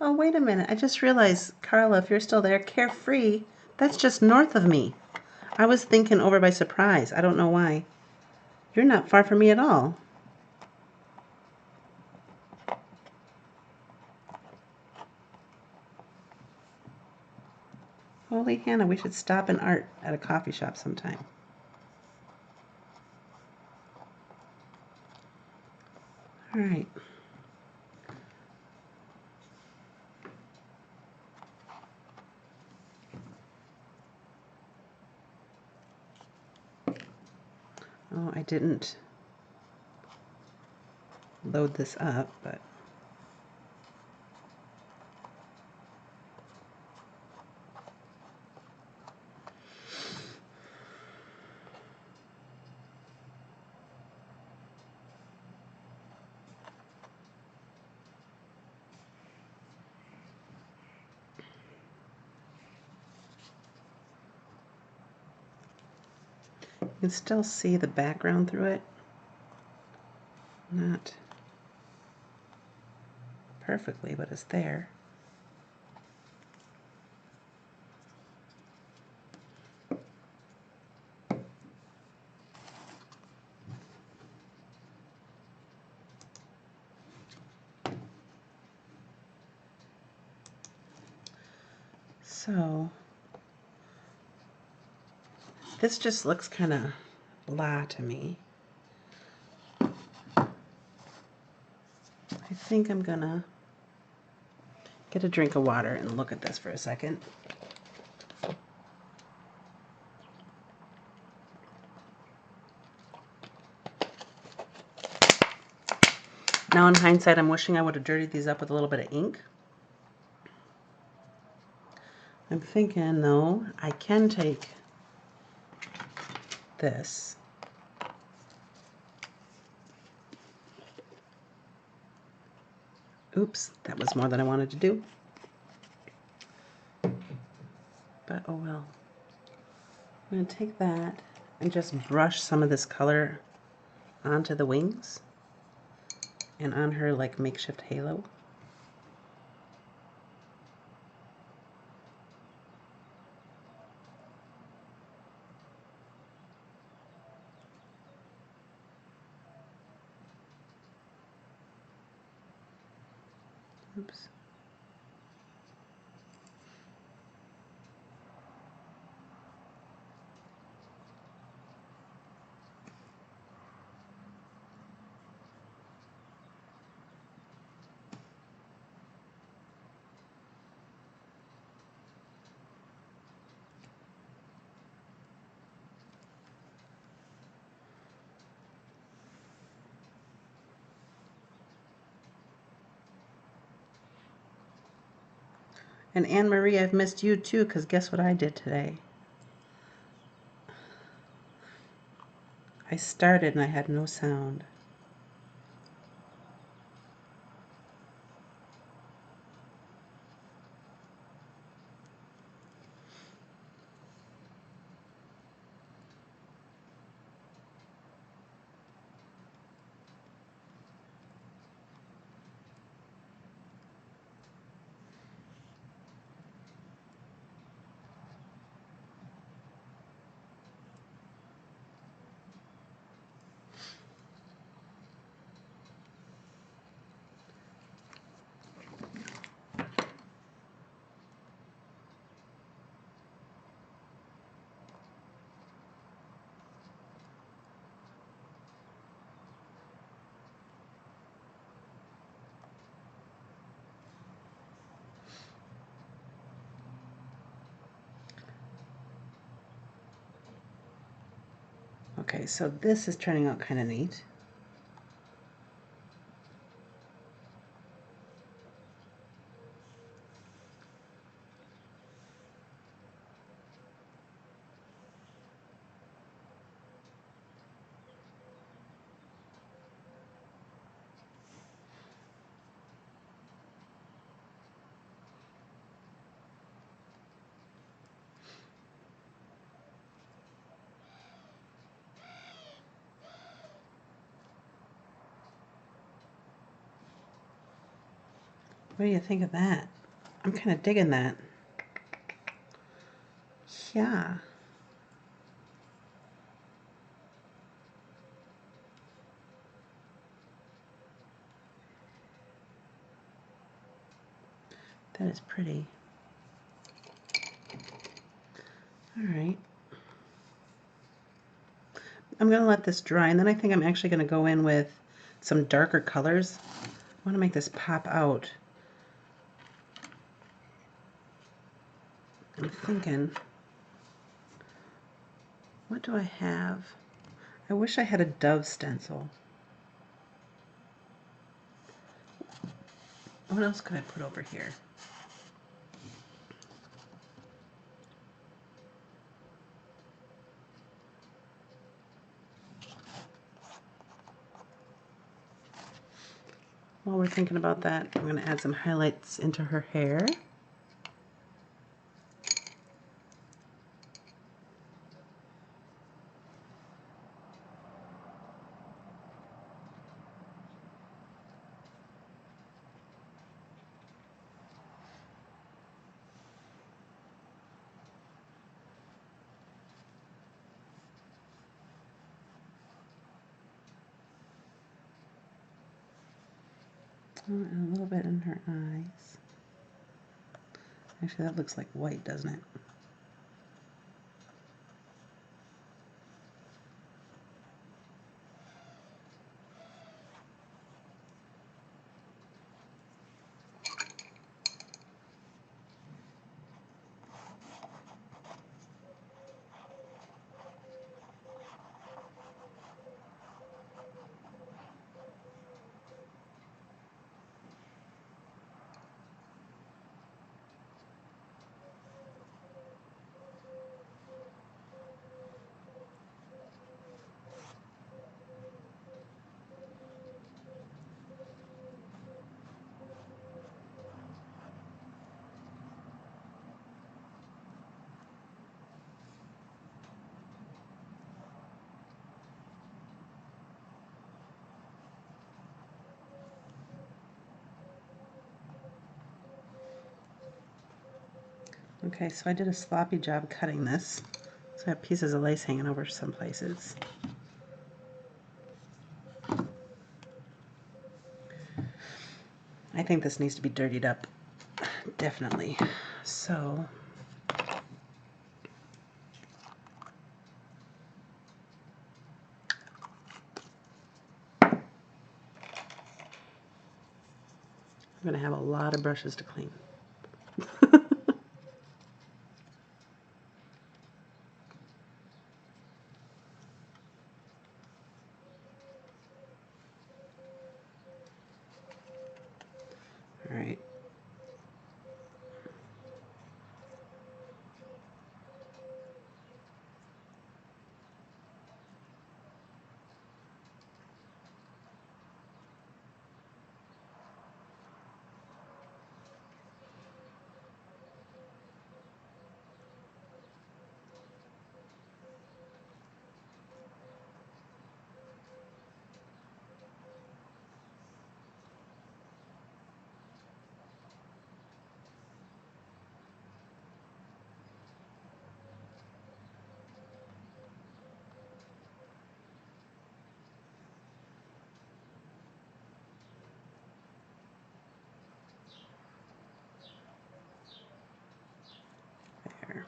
Oh, wait a minute. I just realized, Carla, if you're still there, Carefree, that's just north of me. I was thinking over by Surprise. I don't know why. You're not far from me at all. Holy Hannah, we should stop in art at a coffee shop sometime. All right. Oh, I didn't load this up, but you can still see the background through it. Not perfectly, but it's there. So this just looks kind of blah to me. I think I'm gonna get a drink of water and look at this for a second. Now in hindsight, I'm wishing I would have dirtied these up with a little bit of ink. I'm thinking, though, I can take this. Oops, that was more than I wanted to do. But oh well. I'm going to take that and just brush some of this color onto the wings and on her like makeshift halo. Oops. And Anne Marie, I've missed you too, because guess what I did today? I started and I had no sound. Okay, so this is turning out kind of neat. What do you think of that? I'm kind of digging that. Yeah. That is pretty. All right. I'm going to let this dry, and then I think I'm actually going to go in with some darker colors. I want to make this pop out. I'm thinking, what do I have? I wish I had a dove stencil. What else could I put over here? While we're thinking about that, I'm going to add some highlights into her hair. And a little bit in her eyes. Actually, that looks like white, doesn't it? Okay, so I did a sloppy job cutting this. So I have pieces of lace hanging over some places. I think this needs to be dirtied up, definitely. So I'm going to have a lot of brushes to clean. All right. There.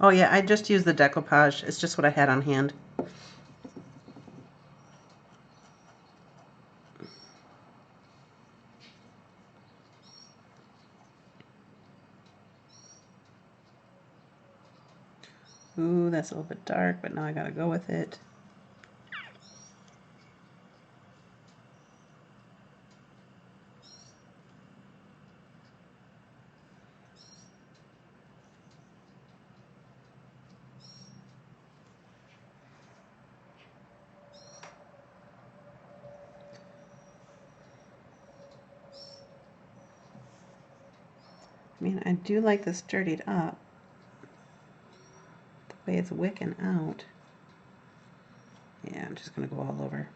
Oh yeah, I just used the decoupage. It's just what I had on hand. Ooh, that's a little bit dark, but now I gotta go with it. I mean, I do like this dirtied up, the way it's wicking out. Yeah, I'm just going to go all over.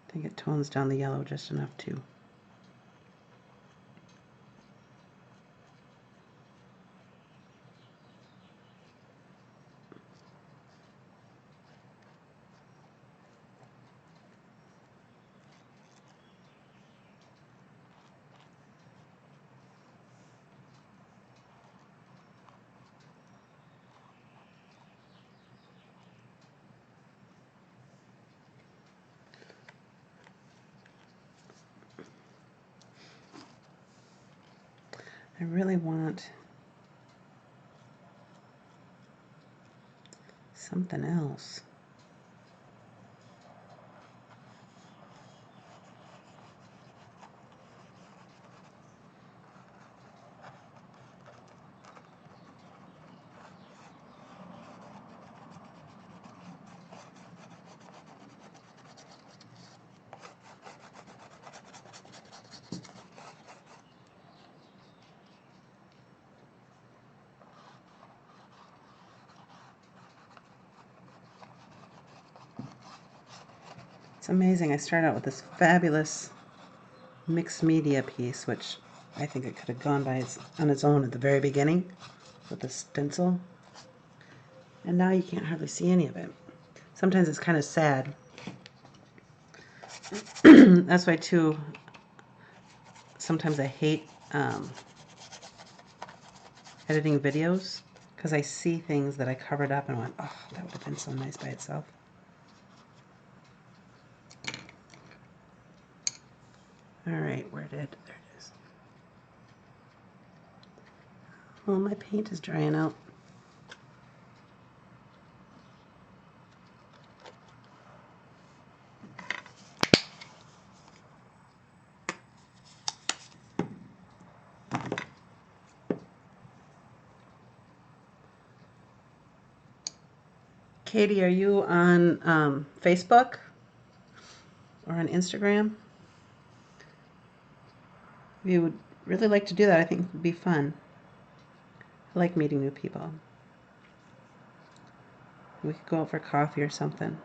I think it tones down the yellow just enough too. I really want something else. It's amazing. I started out with this fabulous mixed media piece, which I think it could have gone by on its own at the very beginning with the stencil. And now you can't hardly see any of it. Sometimes it's kind of sad. That's why, too, sometimes I hate editing videos, because I see things that I covered up and went, oh, that would have been so nice by itself. All right, there it is. Well, my paint is drying out. Katie, are you on Facebook or on Instagram? If you would really like to do that, I think it would be fun. I like meeting new people. We could go out for coffee or something.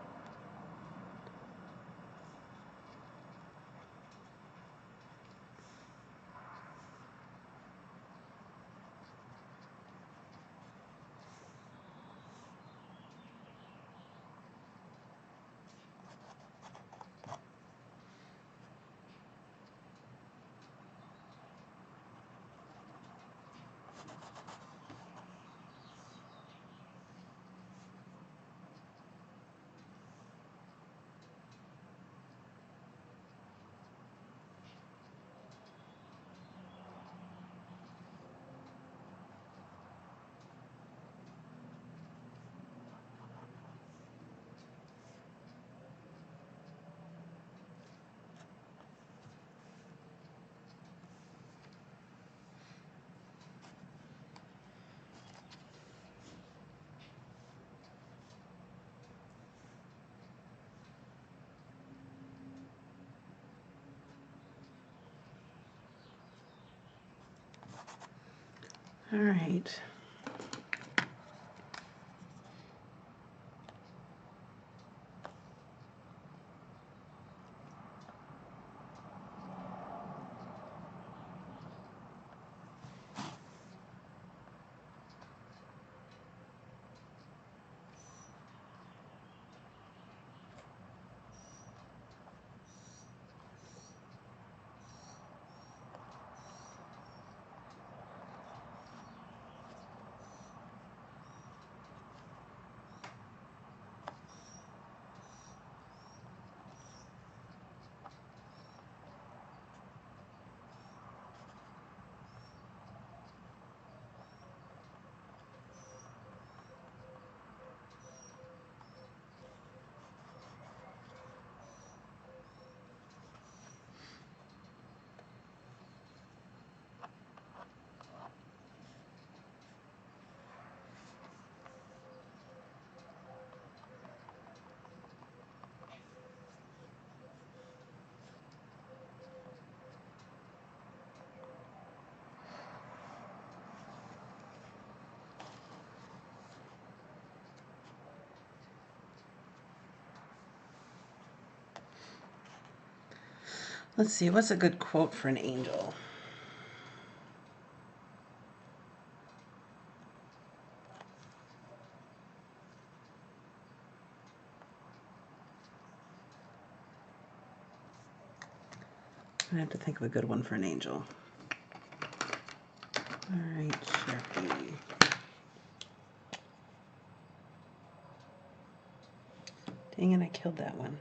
All right. Let's see, what's a good quote for an angel? I have to think of a good one for an angel. All right, Sharpie. Dang it, I killed that one.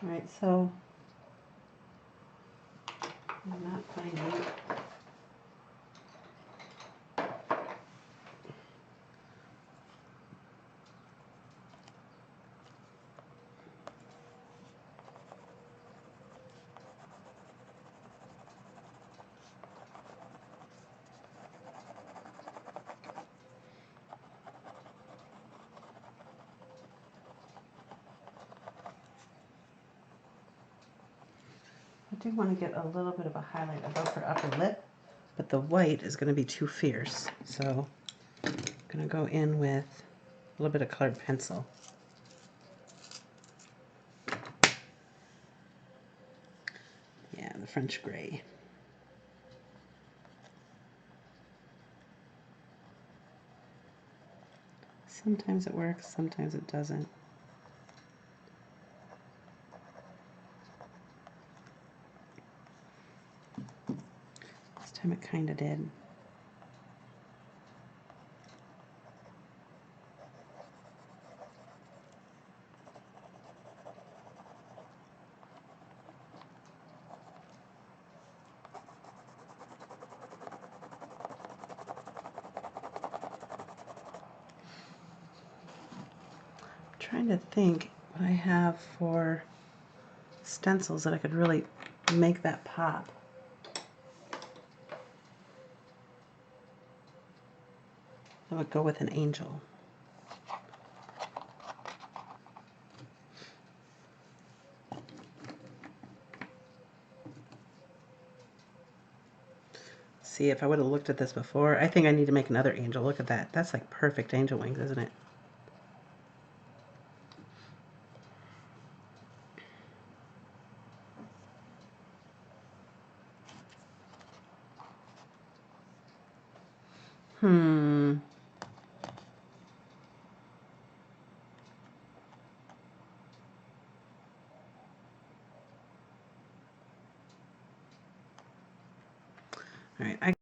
All right, so I'm not finding. I do want to get a little bit of a highlight above her upper lip, but the white is going to be too fierce. So I'm going to go in with a little bit of colored pencil. Yeah, the French gray. Sometimes it works, sometimes it doesn't. This time it kind of did. I'm trying to think what I have for stencils that I could really make that pop. That would go with an angel. See, if I would have looked at this before, I think I need to make another angel. Look at that. That's like perfect angel wings, isn't it? Hmm. All right.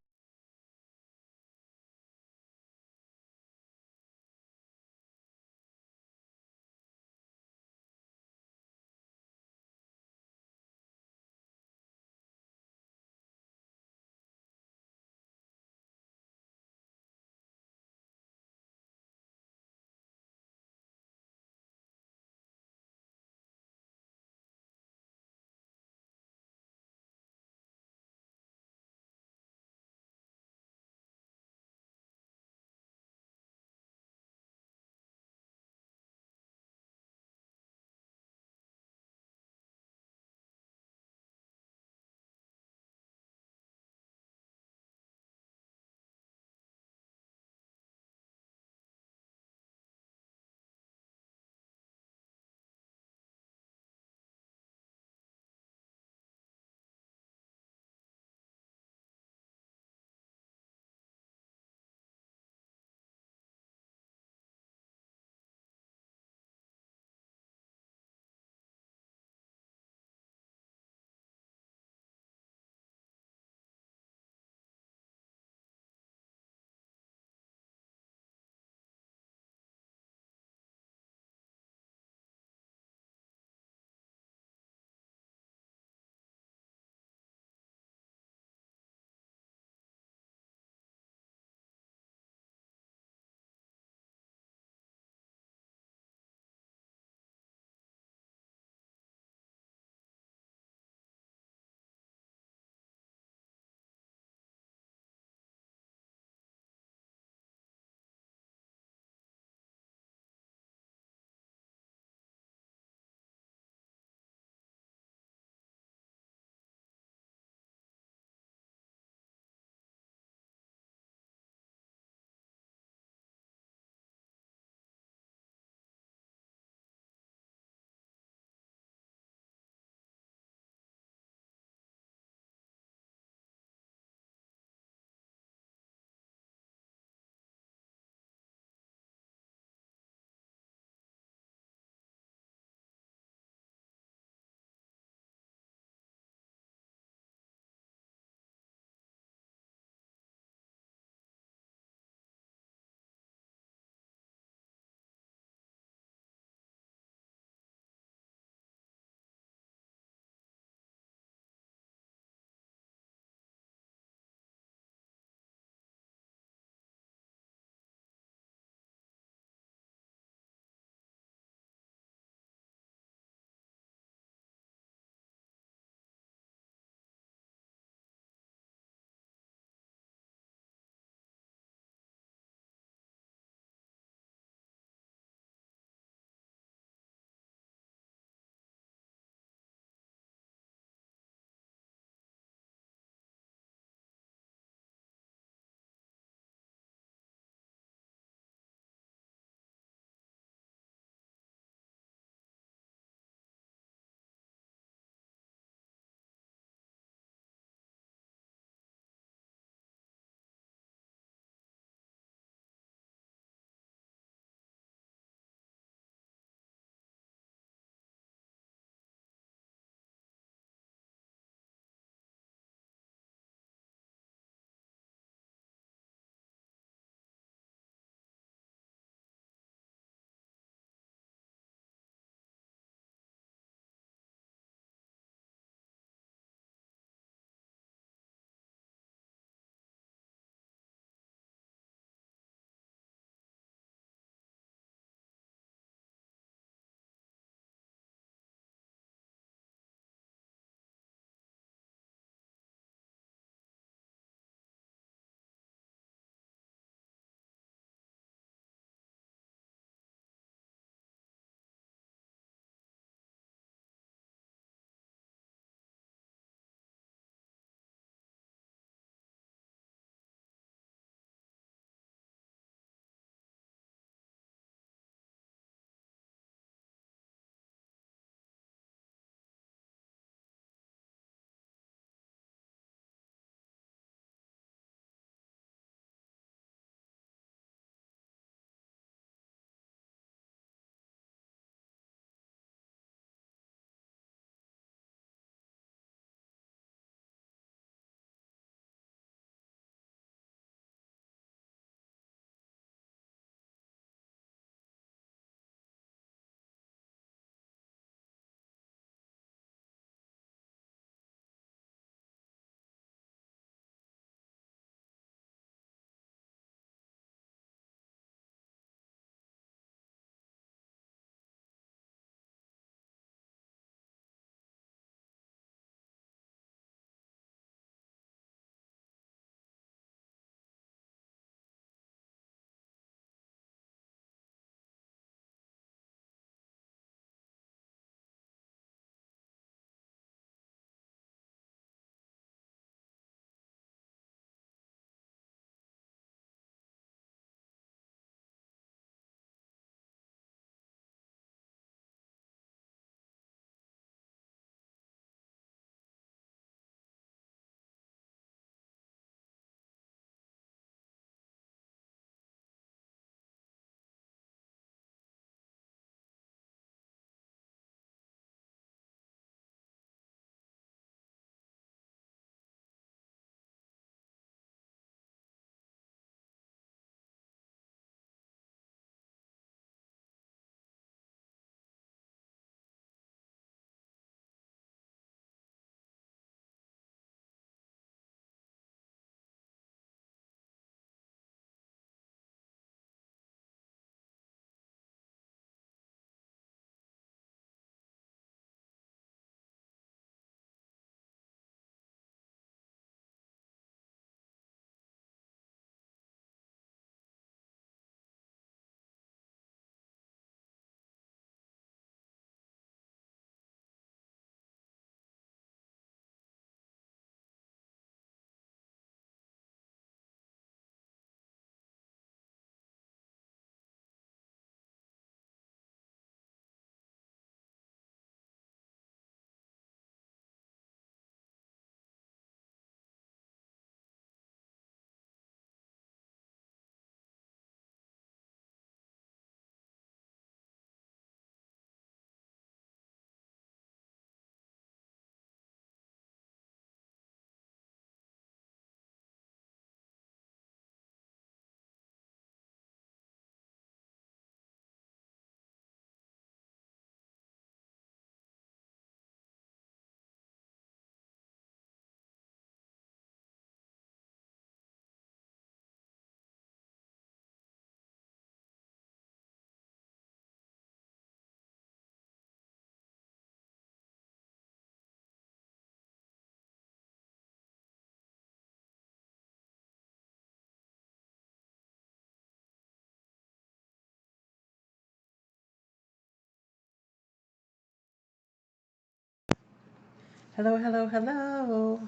Hello, hello, hello.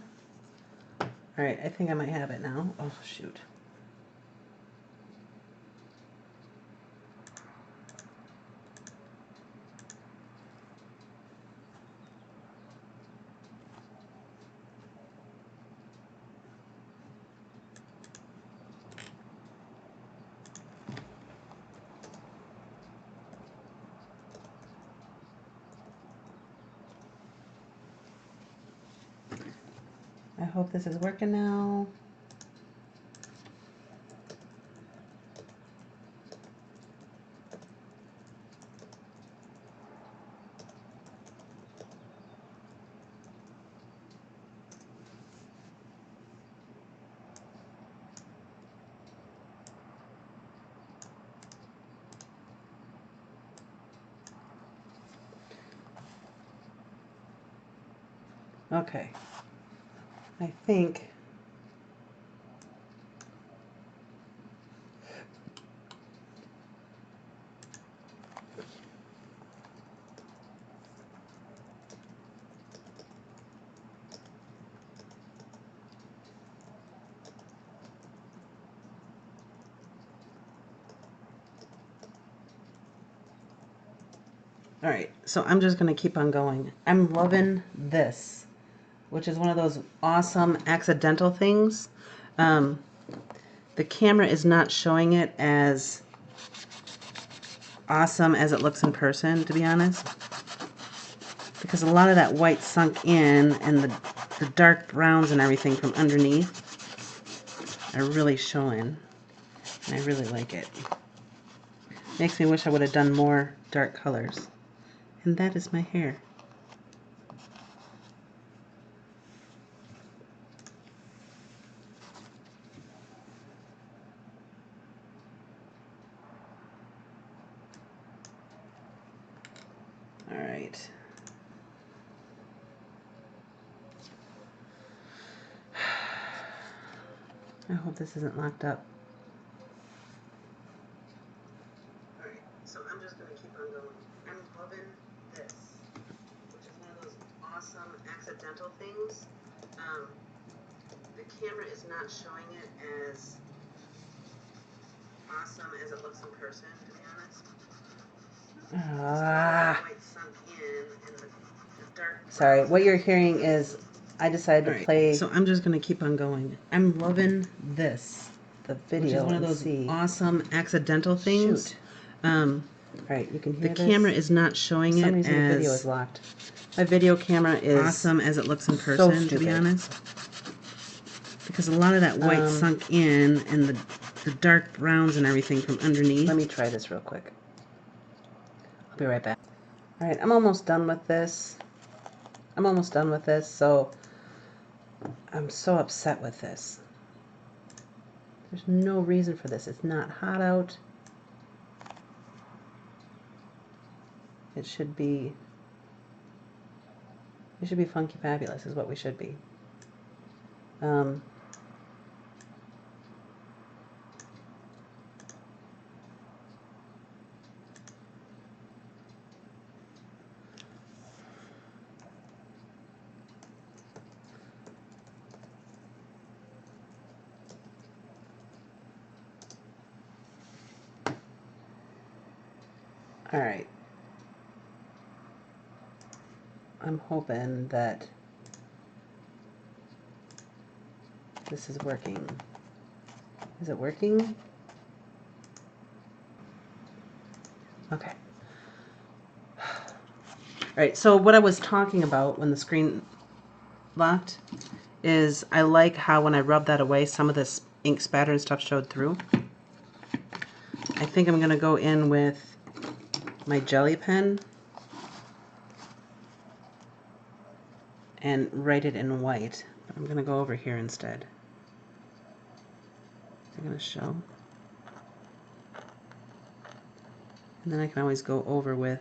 All right, I think I might have it now. Oh, shoot. I hope this is working now. Okay. I think all right, so I'm just going to keep on going. I'm loving this, which is one of those awesome accidental things. The camera is not showing it as awesome as it looks in person, to be honest, because a lot of that white sunk in and the dark browns and everything from underneath are really showing, and I really like it. Makes me wish I would have done more dark colors. And that is my hair. All right. I hope this isn't locked up. All right, so I'm just going to keep on going. I'm loving this, which is one of those awesome accidental things. The camera is not showing it as awesome as it looks in person, to be honest. Sorry, what you're hearing is I decided to play. So I'm just going to keep on going. I'm loving this. The video, which is one of those awesome accidental things. Shoot. All right, you can hear the camera is not showing it as. For some reason, the video is locked. My video camera is awesome as it looks in person, to be honest. Because a lot of that white sunk in and the dark browns and everything from underneath. Let me try this real quick. I'll be right back. All right, I'm almost done with this. So I'm so upset with this. There's no reason for this. It's not hot out. It should be funky fabulous is what we should be. All right. I'm hoping that this is working. Is it working? Okay. All right, so what I was talking about when the screen locked is I like how when I rub that away, some of this ink spatter and stuff showed through. I think I'm going to go in with my jelly pen and write it in white. I'm going to go over here instead. I'm going to show. And then I can always go over with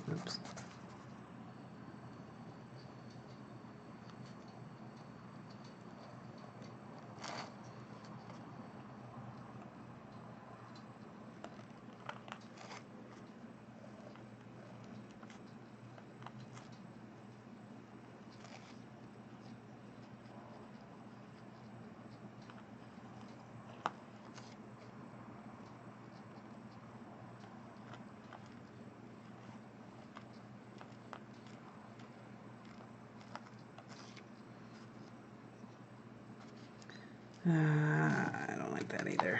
Oops. I don't like that either.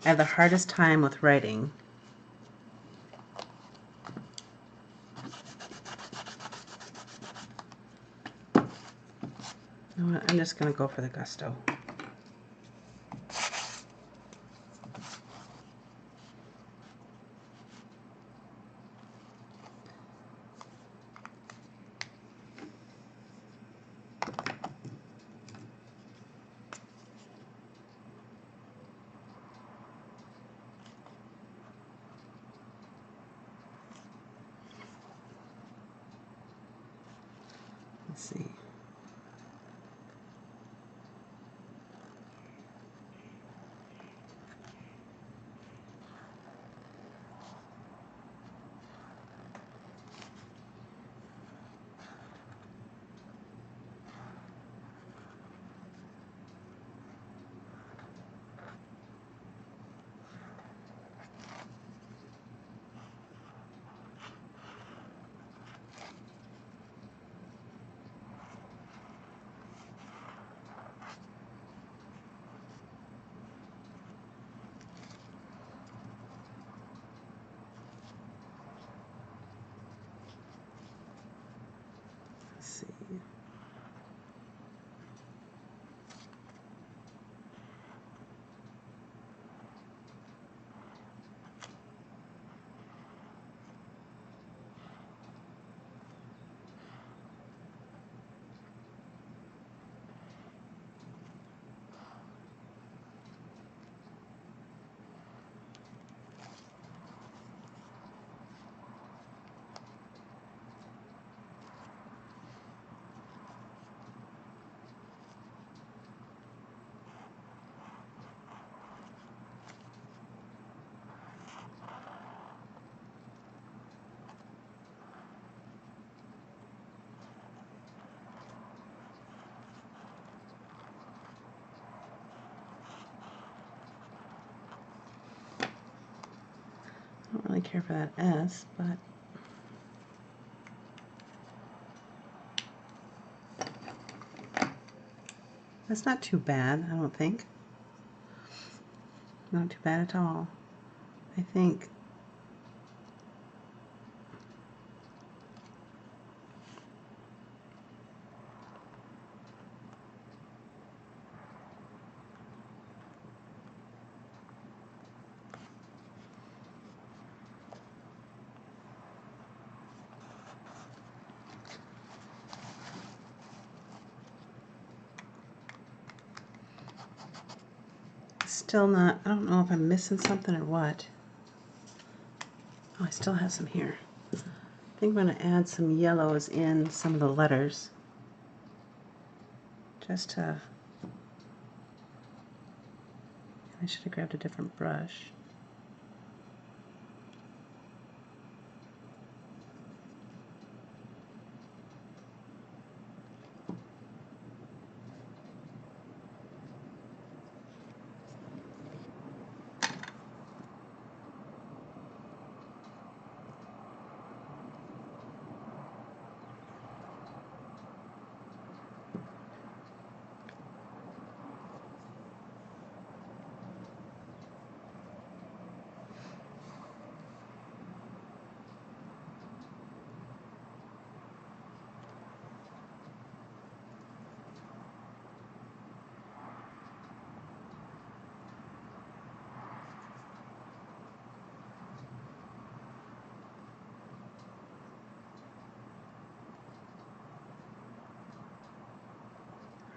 I have the hardest time with writing. You know what? I'm just going to go for the gusto. Let's see. Let's see. I don't really care for that S, but that's not too bad, I don't think. Not too bad at all. I think still not, I don't know if I'm missing something or what. Oh, I still have some here. I think I'm going to add some yellows in some of the letters. Just to, I should have grabbed a different brush.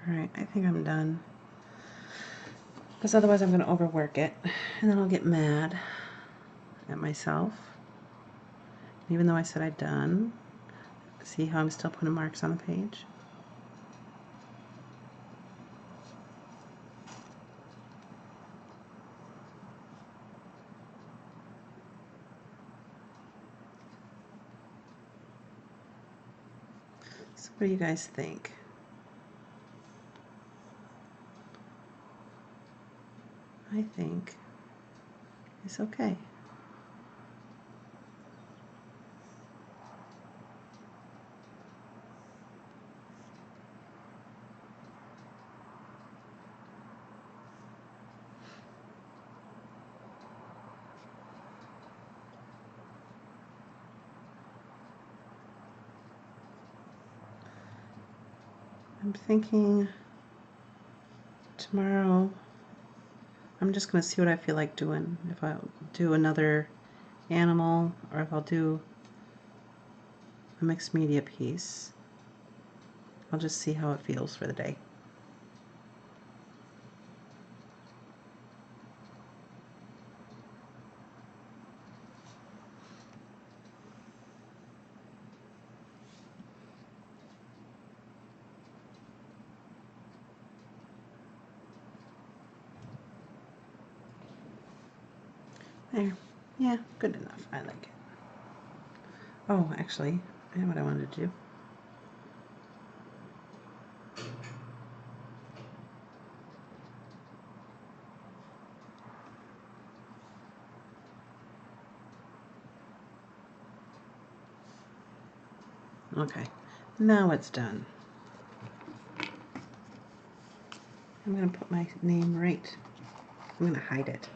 Alright, I think I'm done. because otherwise I'm going to overwork it, and then I'll get mad at myself. Even though I said I'd done, see how I'm still putting marks on the page? So what do you guys think? I think it's okay. I'm thinking tomorrow I'm just going to see what I feel like doing. If I'll do another animal or if I'll do a mixed media piece. I'll just see how it feels for the day. There. Yeah, good enough. I like it. Oh, actually, I know what I wanted to do. Okay, now it's done. I'm going to put my name right. I'm going to hide it.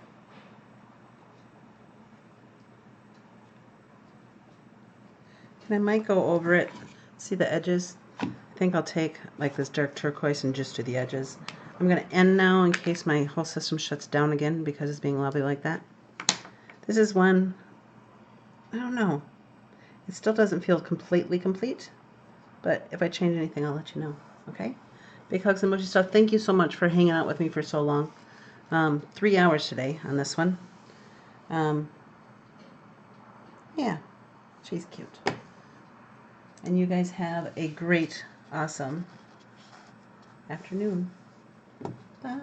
And I might go over it. See the edges? I think I'll take like this dark turquoise and just do the edges. I'm going to end now in case my whole system shuts down again because it's being lovely like that. This is one, I don't know. It still doesn't feel completely complete, but if I change anything, I'll let you know. Okay? Big hugs and mushy stuff. Thank you so much for hanging out with me for so long. 3 hours today on this one. Yeah, she's cute. And you guys have a great, awesome afternoon. Bye.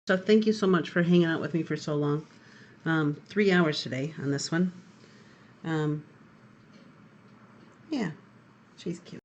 So thank you so much for hanging out with me for so long. 3 hours today on this one. Yeah, she's cute.